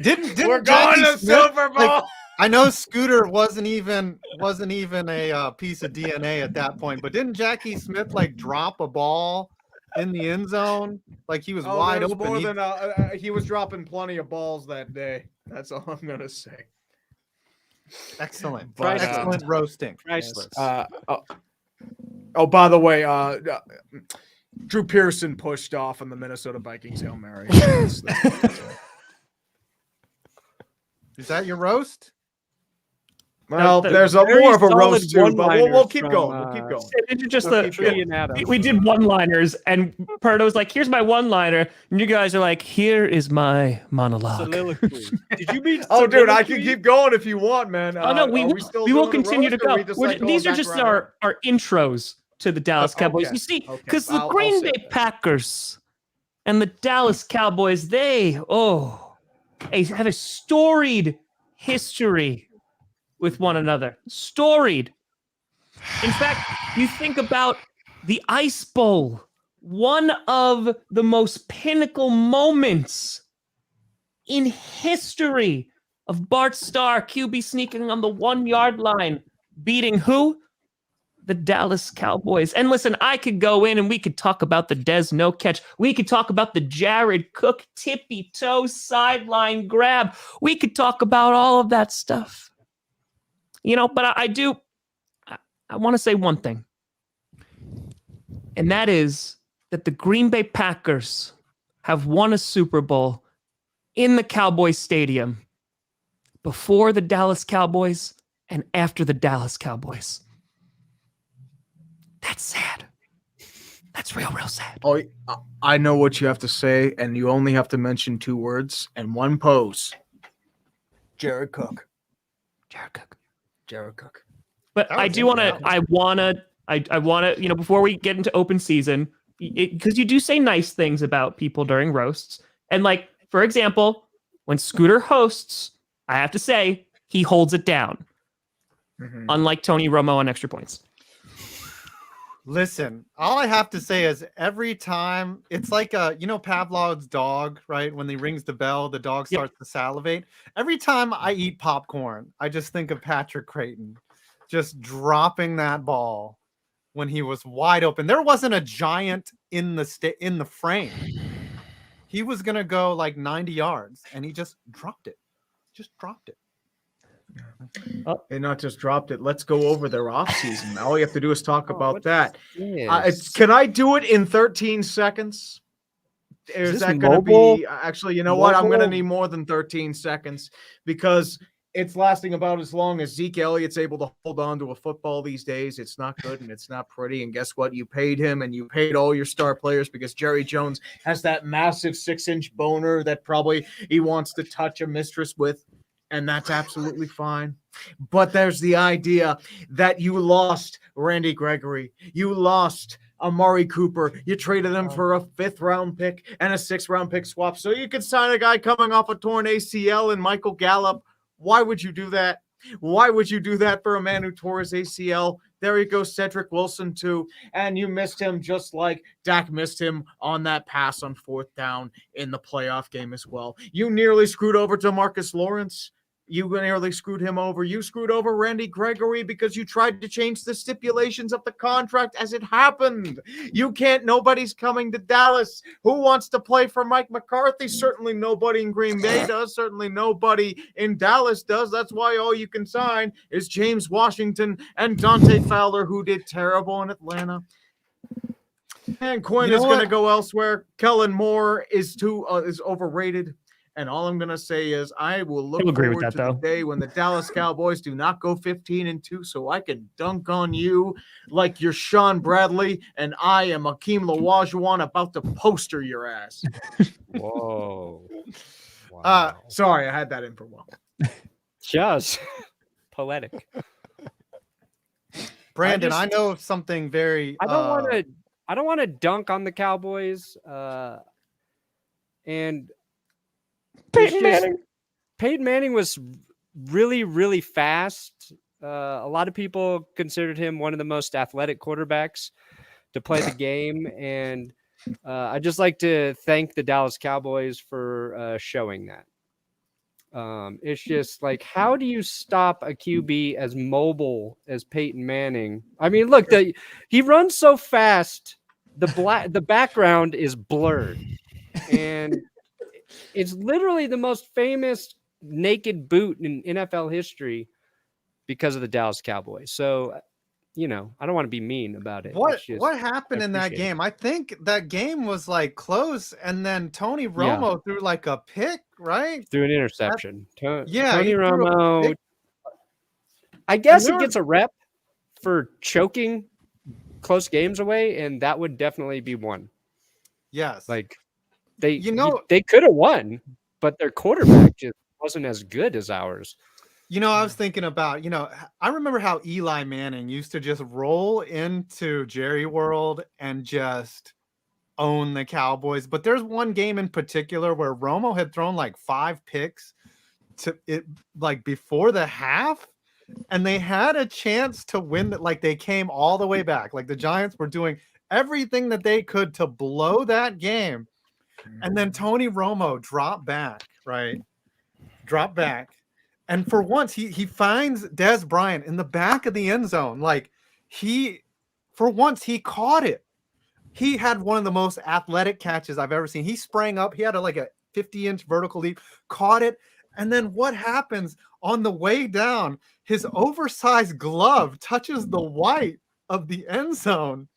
Didn't We're Jackie going to Smith, Super Bowl. like, I know Scooter wasn't even a piece of DNA at that point, but didn't Jackie Smith like drop a ball in the end zone? Like he was wide there was open. More than, he was dropping plenty of balls that day. That's all I'm going to say. Excellent. Priceless. Excellent roasting. Priceless. By the way, Drew Pearson pushed off on the Minnesota Vikings Hail Mary. That's Is that your roast? well, The there's a very more of a solid roast too, but we'll one-liners keep from, going. We'll keep going. These are just We'll keep Tree and Adam. we did one-liners, and Perdo's like, "Here's my one-liner," and you guys are like, "Here is my monologue." Soliloquy. Did you mean? Oh, dude, I can soliloquy? keep going if you want, man. Oh no, we will continue to go. These are These just our intros to the Dallas Cowboys. okay, You see, okay. because the I'll Green say Bay that. Packers and the Dallas Cowboys, they have a storied history with one another. Storied. In fact, you think about the Ice Bowl, one of the most pinnacle moments in history of Bart Starr, QB sneaking on the 1-yard line, beating who? The Dallas Cowboys. And listen, I could go in and we could talk about the Dez no catch. We could talk about the Jared Cook tippy toe sideline grab. We could talk about all of that stuff. You know, but I want to say one thing. And that is that the Green Bay Packers have won a Super Bowl in the Cowboys Stadium before the Dallas Cowboys and after the Dallas Cowboys. That's sad. That's real sad. Oh, I know what you have to say, and you only have to mention 2 words and 1 pose. Jared Cook. Jared Cook. Jared Cook. But I do want to, I want to, you know, before we get into open season, because you do say nice things about people during roasts. And like, for example, when Scooter hosts, I have to say he holds it down. Mm-hmm. Unlike Tony Romo on Extra Points. Listen, all I have to say is every time it's like Pavlov's dog, right? When he rings the bell, the dog starts to salivate. Every time I eat popcorn, I just think of Patrick Creighton just dropping that ball when he was wide open. There wasn't a giant in the frame. He was gonna go like 90 yards, and he just dropped it. Just dropped it. They not just dropped it. Let's go over their offseason. All you have to do is talk about that. Yes. Can I do it in 13 seconds? Is that going to be actually? You know what? I'm going to need more than 13 seconds because it's lasting about as long as Zeke Elliott's able to hold on to a football these days. It's not good and it's not pretty. And guess what? You paid him and you paid all your star players because Jerry Jones has that massive 6-inch boner that probably he wants to touch a mistress with. And that's absolutely fine. But there's the idea that you lost Randy Gregory. You lost Amari Cooper. You traded him for a 5th-round pick and a 6th-round pick swap. So you could sign a guy coming off a torn ACL and Michael Gallup. Why would you do that? Why would you do that for a man who tore his ACL? There you go, Cedric Wilson, too. And you missed him just like Dak missed him on that pass on 4th down in the playoff game as well. You nearly screwed over DeMarcus Lawrence. You nearly screwed him over. You screwed over Randy Gregory because you tried to change the stipulations of the contract as it happened. You can't. Nobody's coming to Dallas. Who wants to play for Mike McCarthy? Certainly nobody in Green Bay does. Certainly nobody in Dallas does. That's why all you can sign is James Washington and Dante Fowler, who did terrible in Atlanta. And Quinn is going to go elsewhere. Kellen Moore is overrated. And all I'm going to say is I will look forward to the day when the Dallas Cowboys do not go 15-2 so I can dunk on you like you're Sean Bradley and I am Akeem Olajuwon about to poster your ass. Whoa. Wow. Sorry, I had that in for a while. Just poetic. Brandon, I know something very I don't want to dunk on the Cowboys and Peyton Manning was really, really fast. A lot of people considered him one of the most athletic quarterbacks to play the game. And I'd just like to thank the Dallas Cowboys for showing that. It's just like, how do you stop a QB as mobile as Peyton Manning? I mean, look, he runs so fast, the background is blurred. And it's literally the most famous naked boot in NFL history because of the Dallas Cowboys. So, I don't want to be mean about it. What happened in that game? I think that game was like close, and then Tony Romo threw like a pick, right? Threw an interception. Tony Tony Romo. I guess he gets a rep for choking close games away, and that would definitely be one. Yes. Like, they could have won, but their quarterback just wasn't as good as ours. I was thinking about, I remember how Eli Manning used to just roll into Jerry World and just own the Cowboys. But there's one game in particular where Romo had thrown like 5 picks to it, like before the half, and they had a chance to win. Like they came all the way back. Like the Giants were doing everything that they could to blow that game. And then Tony Romo dropped back, right? Drop back. And for once, he finds Dez Bryant in the back of the end zone. Like for once, he caught it. He had one of the most athletic catches I've ever seen. He sprang up. He had a 50-inch vertical leap, caught it. And then what happens on the way down? His oversized glove touches the white of the end zone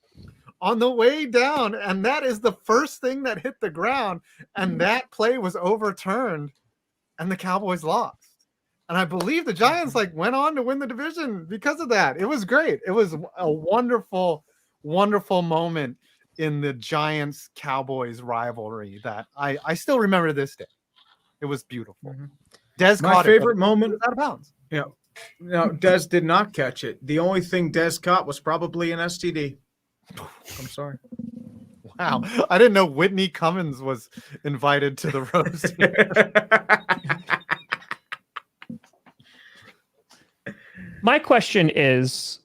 on the way down, and that is the first thing that hit the ground, and that play was overturned, and the Cowboys lost. And I believe the Giants went on to win the division because of that. It was great. It was a wonderful, wonderful moment in the Giants-Cowboys rivalry that I still remember to this day. It was beautiful. Dez My caught favorite it, moment. It was out of bounds. Yeah. No, Dez did not catch it. The only thing Dez caught was probably an STD. I'm sorry. Wow. I didn't know Whitney Cummings was invited to the roast. My question is,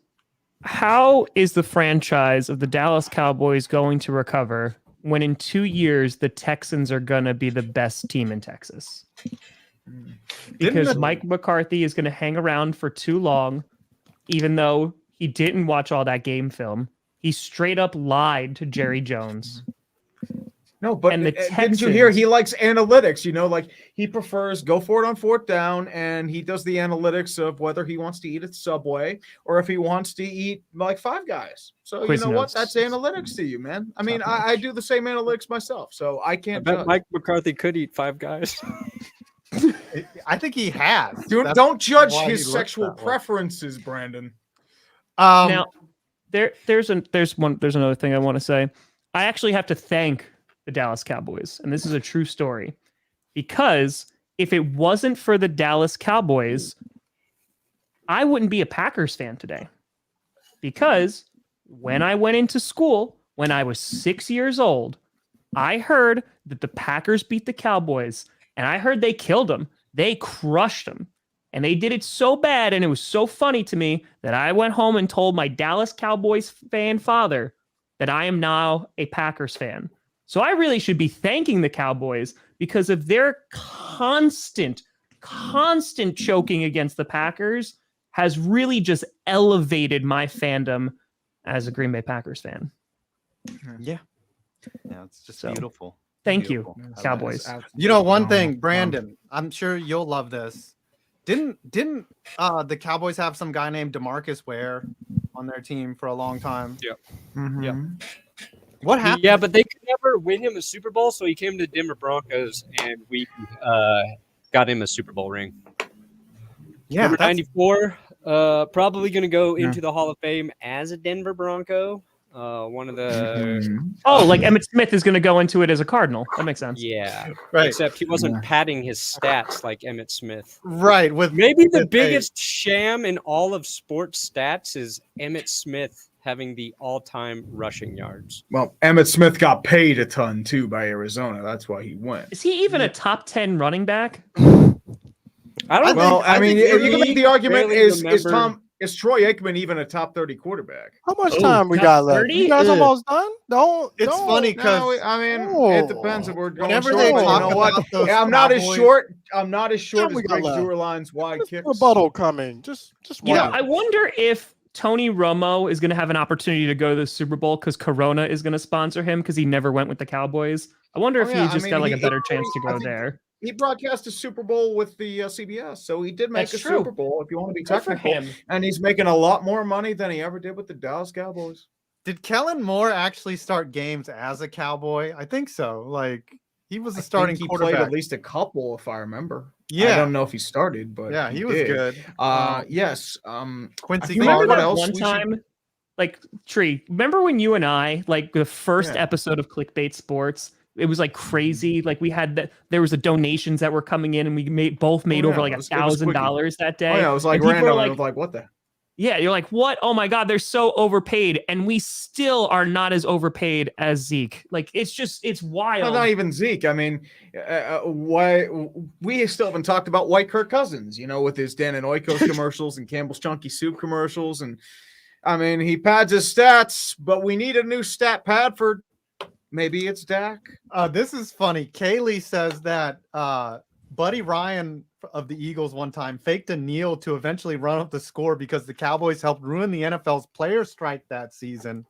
how is the franchise of the Dallas Cowboys going to recover when in 2 years the Texans are going to be the best team in Texas? Because Mike McCarthy is going to hang around for too long, even though he didn't watch all that game film. He straight up lied to Jerry Jones. No, but didn't you hear he likes analytics? He prefers go for it on 4th down, and he does the analytics of whether he wants to eat at Subway or if he wants to eat like Five Guys. So Quiz you know notes. what? That's analytics to you, man. I mean, I do the same analytics myself, so I can't. I bet Mike McCarthy could eat Five Guys. I think he has. Don't judge why his he looks sexual that way. preferences, Brandon. Now, there's another thing I want to say. I actually have to thank the Dallas Cowboys, and this is a true story, because if it wasn't for the Dallas Cowboys, I wouldn't be a Packers fan today. Because when I went into school, when I was 6 years old, I heard that the Packers beat the Cowboys, and I heard they killed them. They crushed them. And they did it so bad, and it was so funny to me that I went home and told my Dallas Cowboys fan father that I am now a Packers fan. So I really should be thanking the Cowboys because of their constant constant choking against the Packers has really just elevated my fandom as a Green Bay Packers fan. Yeah, it's just So, beautiful. Thank Beautiful. you, I love Cowboys. it. You know, one thing, Brandon, I'm sure you'll love this. Didn't the Cowboys have some guy named DeMarcus Ware on their team for a long time? Yep. Mhm. Yep. What happened? Yeah, but they could never win him a Super Bowl, so he came to Denver Broncos, and we got him a Super Bowl ring. Yeah, Number that's- 94, probably going to go into the Hall of Fame as a Denver Bronco. One of the Oh, like Emmitt Smith is going to go into it as a Cardinal. That makes sense. yeah, right. except he wasn't padding his stats like Emmitt Smith. Right. With Maybe the with biggest sham in all of sports stats is Emmitt Smith having the all-time rushing yards. Well, Emmitt Smith got paid a ton too by Arizona. That's why he went. Is he even a top 10 running back? I don't. Well, I mean, you can make the argument: barely is Troy Aikman even a top 30 quarterback? How much time we got left? 30? You guys almost done? Don't. It's funny because No, I mean, it depends if we're going whenever short. they But talk you know what? about those I'm not as Cowboys- short. I'm not as short Time as we got Greg left. Zuerlein's wide kicks. rebuttal coming. Just You know, one. I wonder if Tony Romo is going to have an opportunity to go to the Super Bowl because Corona is going to sponsor him because he never went with the Cowboys. I wonder if he just got like a better chance to go there. He broadcast a Super Bowl with the CBS, so he did make That's a true. Super Bowl. If you want to be Good for technical, him. and he's making a lot more money than he ever did with the Dallas Cowboys. Did Kellen Moore actually start games as a Cowboy? I think so. Like he was a I starting think he quarterback. played at least a couple, if I remember. I Yeah. don't know if he started, but Yeah, he was did. good. Yes. Quincy You Remember what that else one we should- time, like Tree? Remember when you and I, like the first Yeah. episode of Clickbait Sports, it was like crazy. Like we had that, there was the donations that were coming in, and we made over yeah, like it was $1,000 that day. Oh yeah, it was like And people random. were I was like, what the? Yeah, you're like, what? Oh my God, they're so overpaid, and we still are not as overpaid as Zeke. Like it's wild. Well, not even Zeke. I mean, why we still haven't talked about White Kirk Cousins, with his Dan and Oikos commercials and Campbell's Chunky Soup commercials. And I mean, he pads his stats, but we need a new stat pad for maybe it's Dak. This is funny. Kaylee says that Buddy Ryan of the Eagles one time faked a kneel to eventually run up the score because the Cowboys helped ruin the NFL's player strike that season.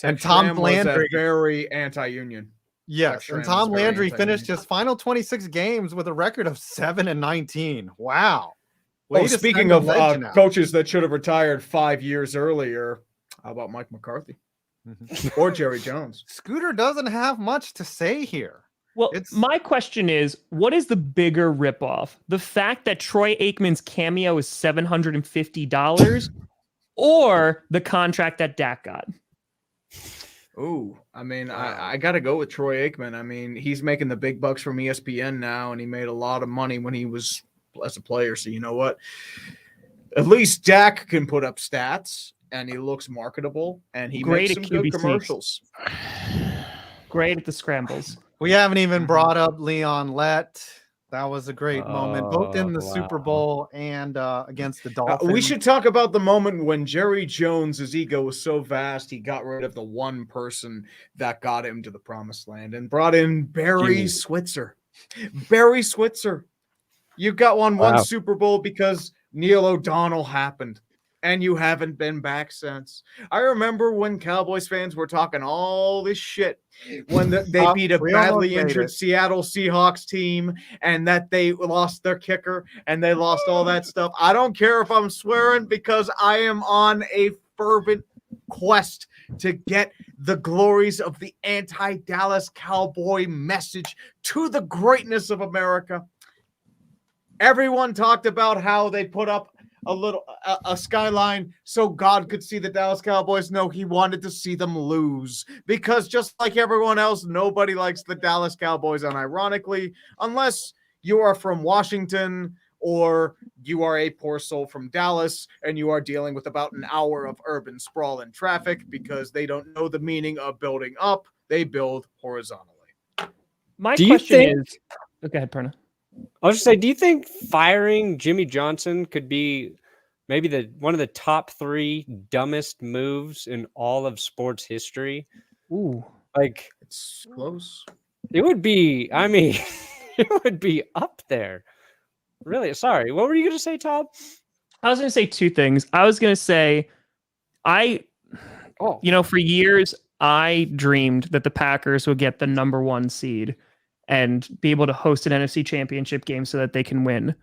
And Tom Landry, very anti-union. yes, and Tom Landry finished his final 26 games with a record of 7-19. Wow. Way to Speaking send a of legend out. coaches that should have retired 5 years earlier, how about Mike McCarthy or Jerry Jones? Scooter doesn't have much to say here. Well, my question is, what is the bigger ripoff? The fact that Troy Aikman's cameo is $750 or the contract that Dak got? Ooh, I mean, I got to go with Troy Aikman. I mean, he's making the big bucks from ESPN now, and he made a lot of money when he was as a player. So you know what? At least Dak can put up stats, and he looks marketable, and he Great makes at some good QB commercials. Great at the scrambles. We haven't even brought up Leon Lett. That was a great moment, both in the Super Bowl and against the Dolphins. We should talk about the moment when Jerry Jones' ego was so vast, he got rid of the one person that got him to the promised land and brought in Barry Switzer. Barry Switzer. You got one Super Bowl because Neil O'Donnell happened, and you haven't been back since. I remember when Cowboys fans were talking all this shit when they beat a badly injured Seattle Seahawks team and that they lost their kicker and they lost all that stuff. I don't care if I'm swearing because I am on a fervent quest to get the glories of the anti-Dallas Cowboy message to the greatness of America. Everyone talked about how they put up a skyline so God could see the Dallas Cowboys. No, he wanted to see them lose because just like everyone else, nobody likes the Dallas Cowboys. And ironically, unless you are from Washington or you are a poor soul from Dallas and you are dealing with about an hour of urban sprawl and traffic because they don't know the meaning of building up, they build horizontally. My question is, okay, Perna. I was just say, do you think firing Jimmy Johnson could be maybe one of the top 3 dumbest moves in all of sports history? Ooh, like it's close. It would be. I mean, it would be up there. Really? Sorry. What were you going to say, Tom? I was going to say two things. I was going to say, for years, I dreamed that the Packers would get the number 1 seed and be able to host an NFC championship game so that they can win.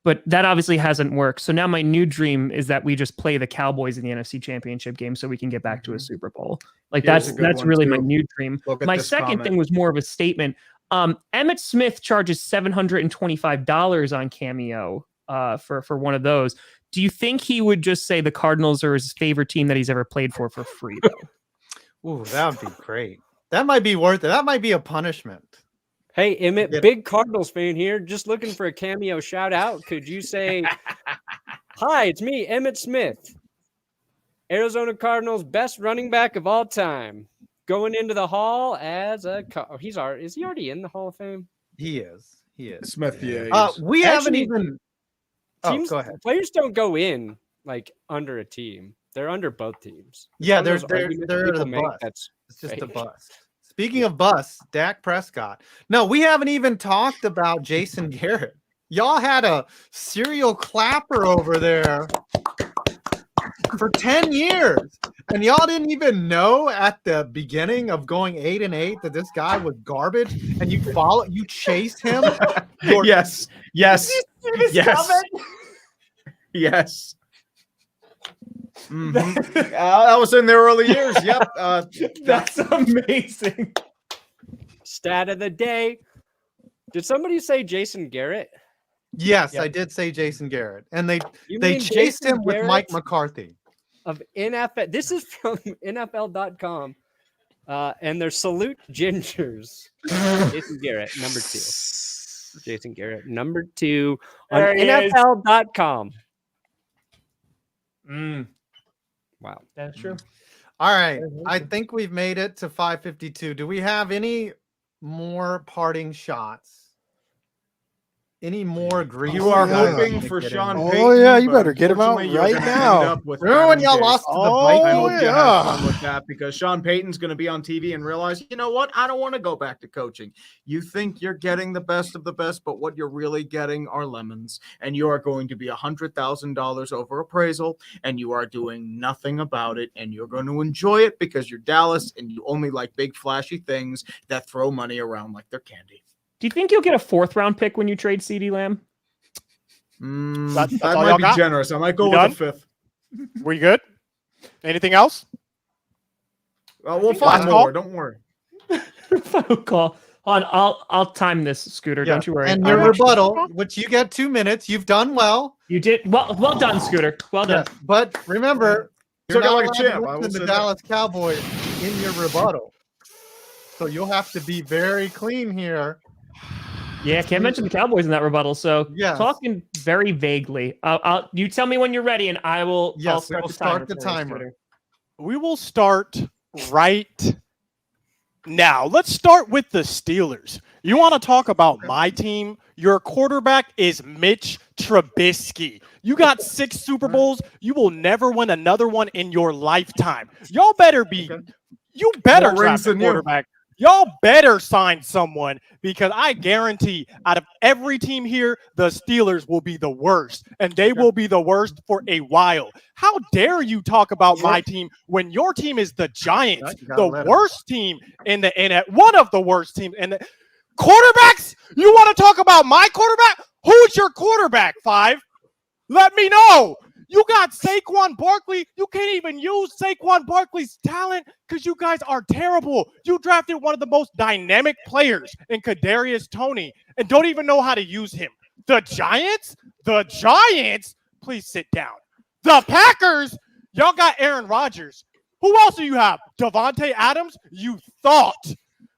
But that obviously hasn't worked. So now my new dream is that we just play the Cowboys in the NFC championship game so we can get back to a Super Bowl. Like that's really my new dream. My second thing was more of a statement. Emmitt Smith charges $725 on Cameo for one of those. Do you think he would just say the Cardinals are his favorite team that he's ever played for free though? Ooh, that would be great. That might be worth it. That might be a punishment. Hey, Emmett, big Cardinals fan here. Just looking for a cameo shout out. Could you say, hi, it's me, Emmitt Smith, Arizona Cardinals best running back of all time, going into the Hall as a is he already in the Hall of Fame? He is. Smith, yeah. We haven't even. Teams, go ahead. Players don't go in like under a team. They're under both teams. Yeah, they're the bus. It's just fake. a bus. Speaking of bus, Dak Prescott. No, we haven't even talked about Jason Garrett. Y'all had a serial clapper over there for 10 years. And y'all didn't even know at the beginning of going 8-8 that this guy was garbage. And you chased him. Yes. Yes. Mm-hmm. That was in their early years. Yep. That's amazing. Stat of the day. Did somebody say Jason Garrett? Yes, I did say Jason Garrett. And they chased him with Mike McCarthy. Of NFL. This is from NFL.com. And their salute gingers. Jason Garrett, number 2. Jason Garrett, number 2 on NFL.com. Wow. That's true. All right. I think we've made it to 5:52. Do we have any more parting shots? Any more grief? You are hoping for Sean Payton. Oh, yeah. You better get him out right now. Remember when y'all lost to the Vikings? I hope you have fun with that because Sean Payton's going to be on TV and realize, you know what? I don't want to go back to coaching. You think you're getting the best of the best, but what you're really getting are lemons. And you are going to be $100,000 over appraisal, and you are doing nothing about it. And you're going to enjoy it because you're Dallas and you only like big, flashy things that throw money around like they're candy. Do you think you'll get a 4th round pick when you trade CeeDee Lamb? That might be generous. I might go with the 5th. We good? Anything else? We'll find more. Don't worry. Final call. Hold on, I'll time this, Scooter. Don't you worry. And your rebuttal, which you get 2 minutes. You've done well. You did well done, Scooter. Well done. Yes, but remember, you're not like a allowed champ. to listen to the Dallas Cowboys in your rebuttal. So you'll have to be very clean here. Yeah, can't mention the Cowboys in that rebuttal. So talking very vaguely. You tell me when you're ready, and I will. Yes, I'll start the timer. We will start right now. Let's start with the Steelers. You want to talk about my team? Your quarterback is Mitch Trubisky. You got 6 Super Bowls. You will never win another one in your lifetime. Y'all better be. You better draft a quarterback. Y'all better sign someone because I guarantee out of every team here, the Steelers will be the worst, and they will be the worst for a while. How dare you talk about my team when your team is the Giants, the worst team in the NFL, one of the worst teams in the quarterbacks? You want to talk about my quarterback? Who's your quarterback, 5? Let me know. You got Saquon Barkley. You can't even use Saquon Barkley's talent because you guys are terrible. You drafted one of the most dynamic players in Kadarius Toney and don't even know how to use him. The Giants? Please sit down. The Packers? Y'all got Aaron Rodgers. Who else do you have? Devontae Adams? You thought.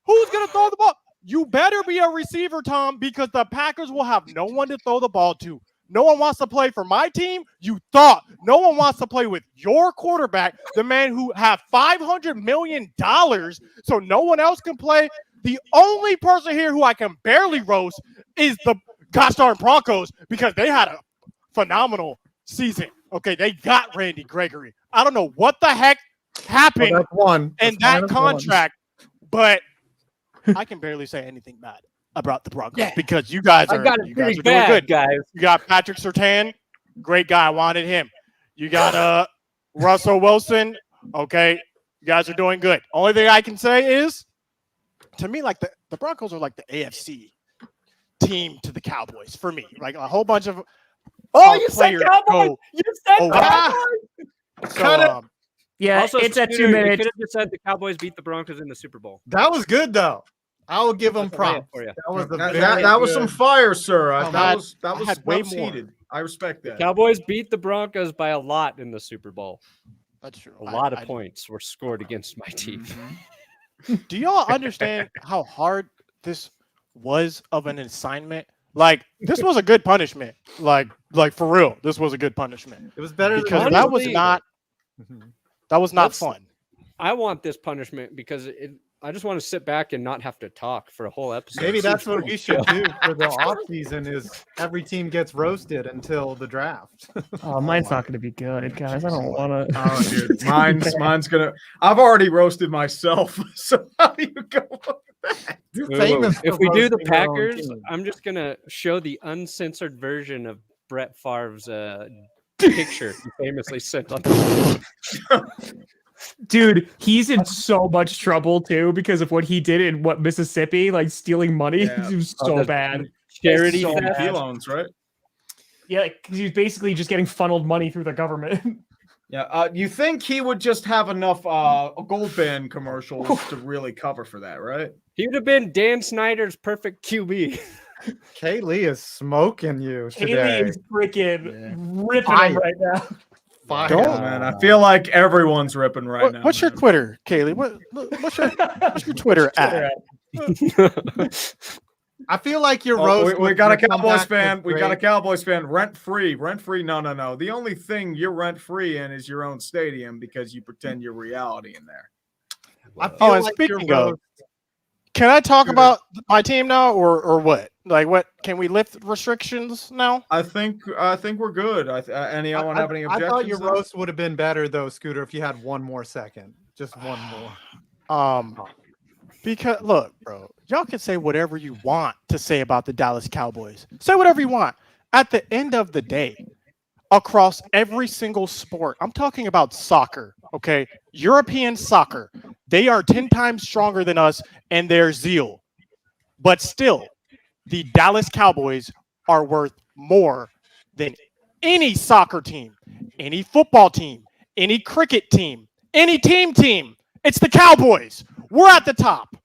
Who's going to throw the ball? You better be a receiver, Tom, because the Packers will have no one to throw the ball to. No one wants to play for my team. You thought. No one wants to play with your quarterback, the man who have $500 million, so no one else can play. The only person here who I can barely roast is the gosh darn Broncos because they had a phenomenal season. Okay, they got Randy Gregory. I don't know what the heck happened in that contract, but I can barely say anything bad. about the Broncos because you guys I are got it you pretty guys are doing bad, good. guys. You got Patrick Surtain, great guy, wanted him. You got Russell Wilson. Okay, you guys are doing good. Only thing I can say is, to me, like the Broncos are like the AFC team to the Cowboys for me. Like a whole bunch of You said players Cowboys. go You said over. Cowboys. So, Yeah, Also, it's at 2 Scooter, you minutes. could have just said the Cowboys beat the Broncos in the Super Bowl. That was good though. I will give them That's a layup props. for you. That was That was some fire, sir. I That was had way more. heated. I respect that. Cowboys beat the Broncos by a lot in the Super Bowl. that's true. A lot of points were scored against my team. Do y'all understand how hard this was of an assignment? Like this was a good punishment. Like for real, this was a good punishment It was better because than that was Honestly, not Let's- fun. I want this punishment because I just want to sit back and not have to talk for a whole episode. Maybe that's what we should do for the off season is every team gets roasted until the draft. Oh, mine's not going to be good, guys. I don't want to. Oh, dude, mine's gonna. I've already roasted myself. So how do you go? You're Wait, famous if for we do the roasting your own Packers, team. I'm just gonna show the uncensored version of Brett Favre's picture he famously sent on. Dude, he's in so much trouble too because of what he did in Mississippi, like stealing money. Yeah. It was so the bad. Charity So theft. bad. loans, right? Yeah, because he's basically just getting funneled money through the government. Yeah. You think he would just have enough Gold Band commercials to really cover for that, right? He would have been Dan Snyder's perfect QB. Kaylee is smoking you today. Kaylee is freaking ripping Fire. him right now. Fire. Don't- Man, I feel like everyone's ripping right now. What's your man. Twitter, Kaylee? What's your Twitter at? I feel like your Oh, roast. we with got a your Cowboys comeback fan. was We got a great. Cowboys fan. Rent free. No. The only thing you're rent free in is your own stadium because you pretend you're reality in there. I feel Oh, and like speaking your of, roast. can I talk Shooter. about my team now, or what? Like, what can we lift restrictions now? I think we're good. Anyone have any I objections? thought your there? roast would have been better though, Scooter, if you had one more second. Just one more. Because look, bro, y'all can say whatever you want to say about the Dallas Cowboys. Say whatever you want. At the end of the day, across every single sport, I'm talking about soccer, okay? European soccer. They are 10 times stronger than us in their zeal. But still, the Dallas Cowboys are worth more than any soccer team, any football team, any cricket team, any team. It's the Cowboys. We're at the top.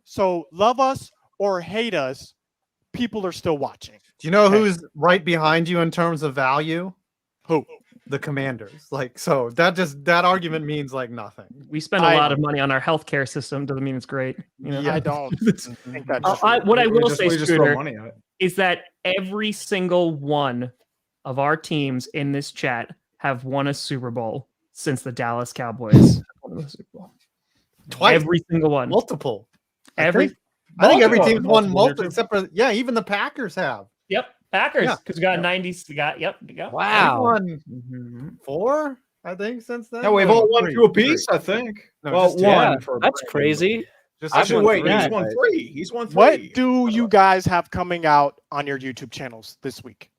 So love us or hate us, people are still watching. Do you know Okay. who's right behind you in terms of value? Who? The Commanders. Like, so that argument means like nothing. We spend a lot of money on our healthcare system. Doesn't mean it's great. You know? Yeah. I don't think that's What I will say, we just throw Scooter, money at it. is that every single one of our teams in this chat have won a Super Bowl since the Dallas Cowboys won the Super Bowl. Twice. Every single one. Multiple. Every. I think every Multiple. team's won Multiple, multiple, except for even the Packers have. Yep. Packers. Yeah. Because we got 90s. We got. Yep. We got. They've Wow. won 4, I think, since then. No, we've No, all won 3, 2 apiece, 3. I think. No, well, just two. one. Yeah, for that's Brandon. crazy. Just Actually, won wait, 3. he's won 3. He's won 3. What do you guys have coming out on your YouTube channels this week?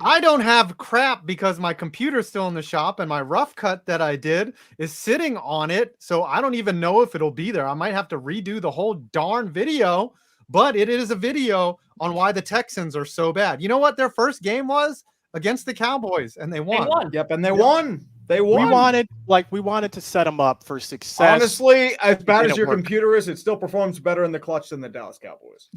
I don't have crap because my computer's still in the shop and my rough cut that I did is sitting on it. So I don't even know if it'll be there. I might have to redo the whole darn video, but it is a video on why the Texans are so bad. You know what their first game was? Against the Cowboys, and they won. Yep, and they won. They won. We wanted to set them up for success. Honestly, as bad as didn't your work. computer is, it still performs better in the clutch than the Dallas Cowboys.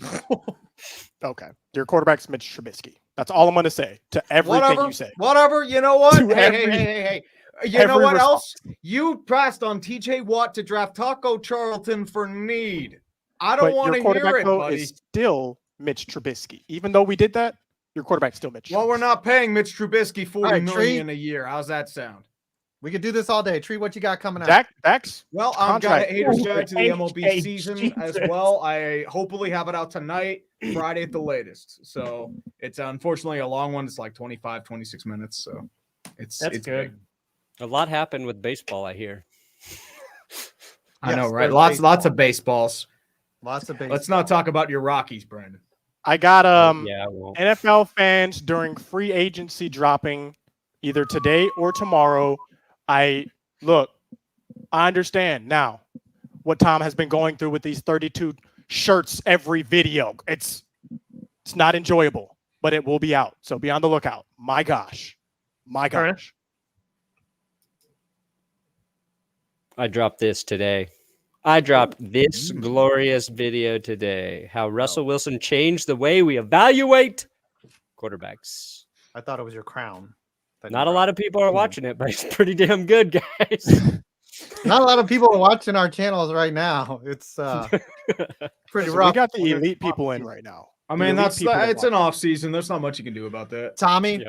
Okay. Your quarterback's Mitch Trubisky. That's all I'm going to say to everything you say. Whatever. You know what? To Hey, every- hey. You know every what response. else? You passed on TJ Watt to draft Taco Charlton for need. I don't But want your to quarterback hear it, though buddy. is still Mitch Trubisky. Even though we did that, your quarterback's still Mitch. Well, we're not paying Mitch Trubisky $40 right, million Tree. a year. How's that sound? We could do this all day. Tree, what you got coming out? Dax. Well, I've got Contract. a hater's guide to the Hey, MLB hey, season as Jesus. well. I hopefully have it out tonight, Friday at the latest. So it's unfortunately a long one. It's like 25, 26 minutes. So it's That's good. big. A lot happened with baseball, I hear. I know, Yes, right? there's Lots of baseballs. Lots of baseball. Let's not talk about your Rockies, Brandon. I got Yeah, I won't. NFL fans during free agency dropping either today or tomorrow. I understand now what Tom has been going through with these 32 shirts every video. It's not enjoyable, but it will be out. So be on the lookout. My gosh. I dropped this today. I dropped this glorious video today. How Russell Wilson changed the way we evaluate quarterbacks. I thought it was your crown. Not a lot of people are watching it, but it's pretty damn good, guys. Not a lot of people are watching our channels right now. It's pretty rough. We got the elite people in right now. I mean, it's an off season. There's not much you can do about that. Tommy.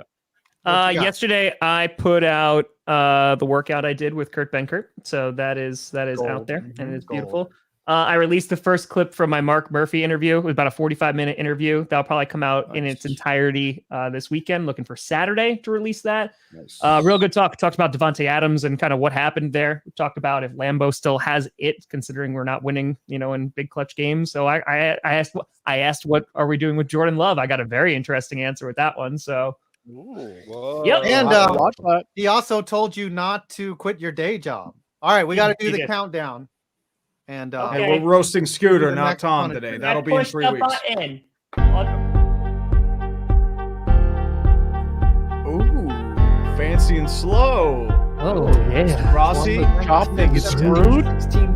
Yeah. Yesterday I put out the workout I did with Kurt Benkert, so that is out there and it's beautiful. I released the first clip from my Mark Murphy interview. It was about a 45-minute interview. That'll probably come out in its entirety this weekend. Looking for Saturday to release that. Nice. Real good talk. Talked about Devontae Adams and kind of what happened there. We talked about if Lambeau still has it, considering we're not winning, in big clutch games. So I asked, what are we doing with Jordan Love? I got a very interesting answer with that one. So. Whoa. Yep. And he also told you not to quit your day job. All right, we got to do the countdown. And we're roasting Scooter, the not next Tom one. today. That'll be in 3 weeks. Ooh, fancy and slow. Oh, yeah. Grossi, Screwed.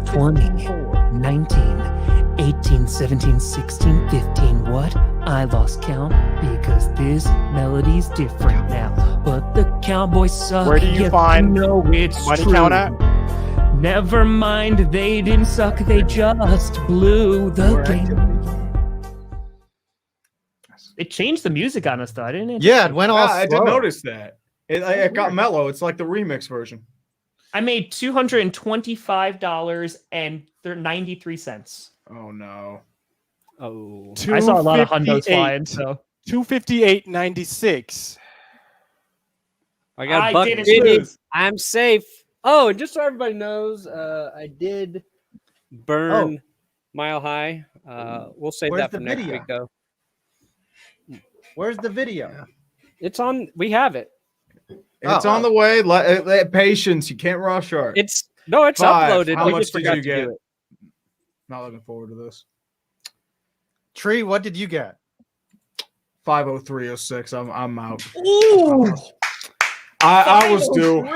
20, 19, 18, 17, 16, 15. What? I lost count because this melody's different now. But the Cowboys suck. Where do you find it's money true. count at? Never mind, they didn't suck. They just blew the game. It changed the music on us, though. I didn't. Yeah, it went all slow. I did notice that. It got mellow. It's like the remix version. I made $225.93. Oh no. Oh. I saw a lot of hundos flying, so 258.96. I got I buck didn't fifty. lose. I'm safe. Oh, and just so everybody knows, I did burn Mile High. We'll save Where's that for the next video? week, though. Where's the video? It's on. We have it. It's on the way. Patience. You can't rush art. It's 5. uploaded. How We much just did forgot you to get? do it. Not looking forward to this. Tree, what did you get? 503.06. I'm out. ooh, I was due.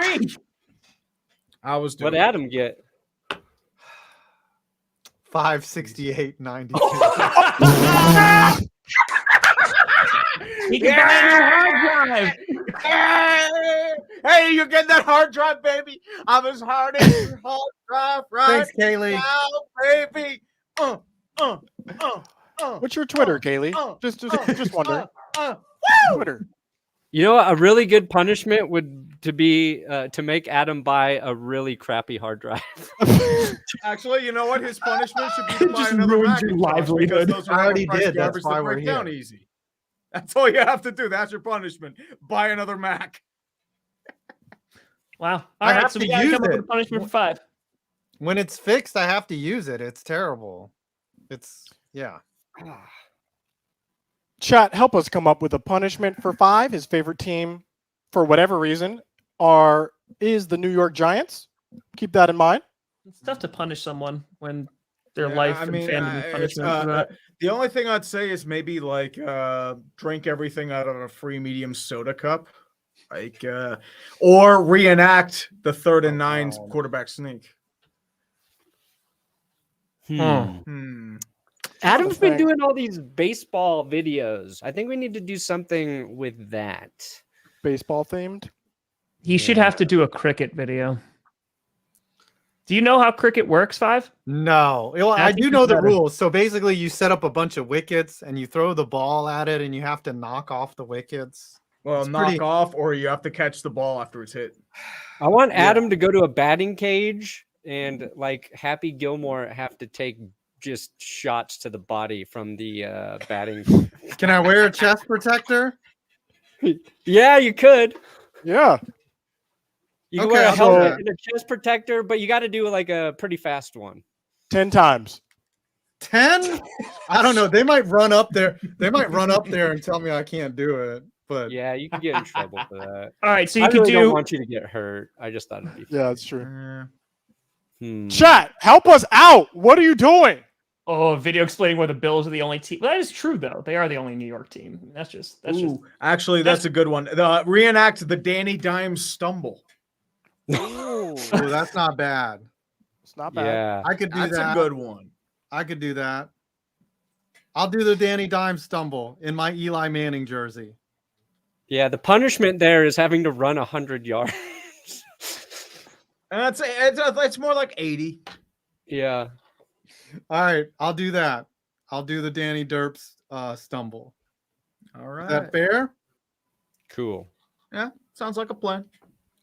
I was due. What Adam get? 568.92. he can buy a new hard drive. Hey, you get that hard drive, baby? I'm as hard as your hard drive right Thanks, Kaylee. now, baby. What's your Twitter, Kaylee? Just wondering. Twitter. You know what? A really good punishment would be to make Adam buy a really crappy hard drive. Actually, you know what? His punishment should be to buy Just another ruined Mac your because livelihood. those are I already overpriced did. That's garbage why that we're break down here. easy. That's all you have to do. That's your punishment. Buy another Mac. Wow. I All right, have so to we got to use come up with it. a punishment for 5. When it's fixed, I have to use it. It's terrible. Yeah. Chat, help us come up with a punishment for 5. His favorite team, for whatever reason, is the New York Giants. Keep that in mind. It's tough to punish someone when their life and family it's, punishment for that. the only thing I'd say is maybe like drink everything out of a free medium soda cup, like or reenact the 3rd and 9 quarterback sneak. Adam's been doing all these baseball videos. I think we need to do something with that. Baseball themed. He should have to do a cricket video. Do you know how cricket works, 5? No. Well, I do know the rules. So basically, you set up a bunch of wickets and you throw the ball at it and you have to knock off the wickets. Well, It's knock pretty- off, or you have to catch the ball after it's hit. I want Adam to go to a batting cage and like Happy Gilmore have to take just shots to the body from the batting. Can I wear a chest protector? Yeah, you could. Yeah. You can Okay, wear a I'll do helmet that. and a chest protector, but you got to do like a pretty fast one. 10 times. 10? I don't know. They might run up there. They might run up there and tell me I can't do it. But Yeah, you can get in trouble for that. All right, so you I could really don't do. want you to get hurt. I just thought it'd be fun. Yeah, that's true. Hmm. Chat, help us out. What are you doing? Oh, a video explaining why the Bills are the only team. Well, that is true, though. They are the only New York team. That's just. Actually, that's a good one. Reenact the Danny Dimes stumble. oh, that's not bad. It's not bad. Yeah. I could do That's that. a good one. I could do that. I'll do the Danny Dimes stumble in my Eli Manning jersey. Yeah, the punishment there is having to run 100 yards. And it's more like 80. Yeah. All right, I'll do that. I'll do the Danny Derps stumble. All right. Is that fair? Cool. Yeah, sounds like a plan.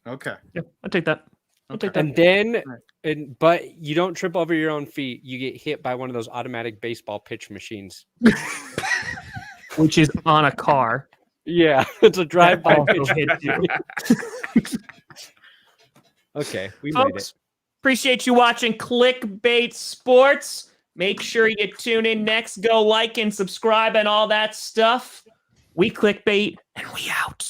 Okay. Yeah, I'll take that. I'll take that. And then, Right. but you don't trip over your own feet. You get hit by one of those automatic baseball pitch machines. Which is on a car. Yeah, it's a drive-by Also pitch. hit you. Okay, we made it. Folks, appreciate you watching Clickbait Sports. Make sure you tune in next. Go like and subscribe and all that stuff. We clickbait and we out.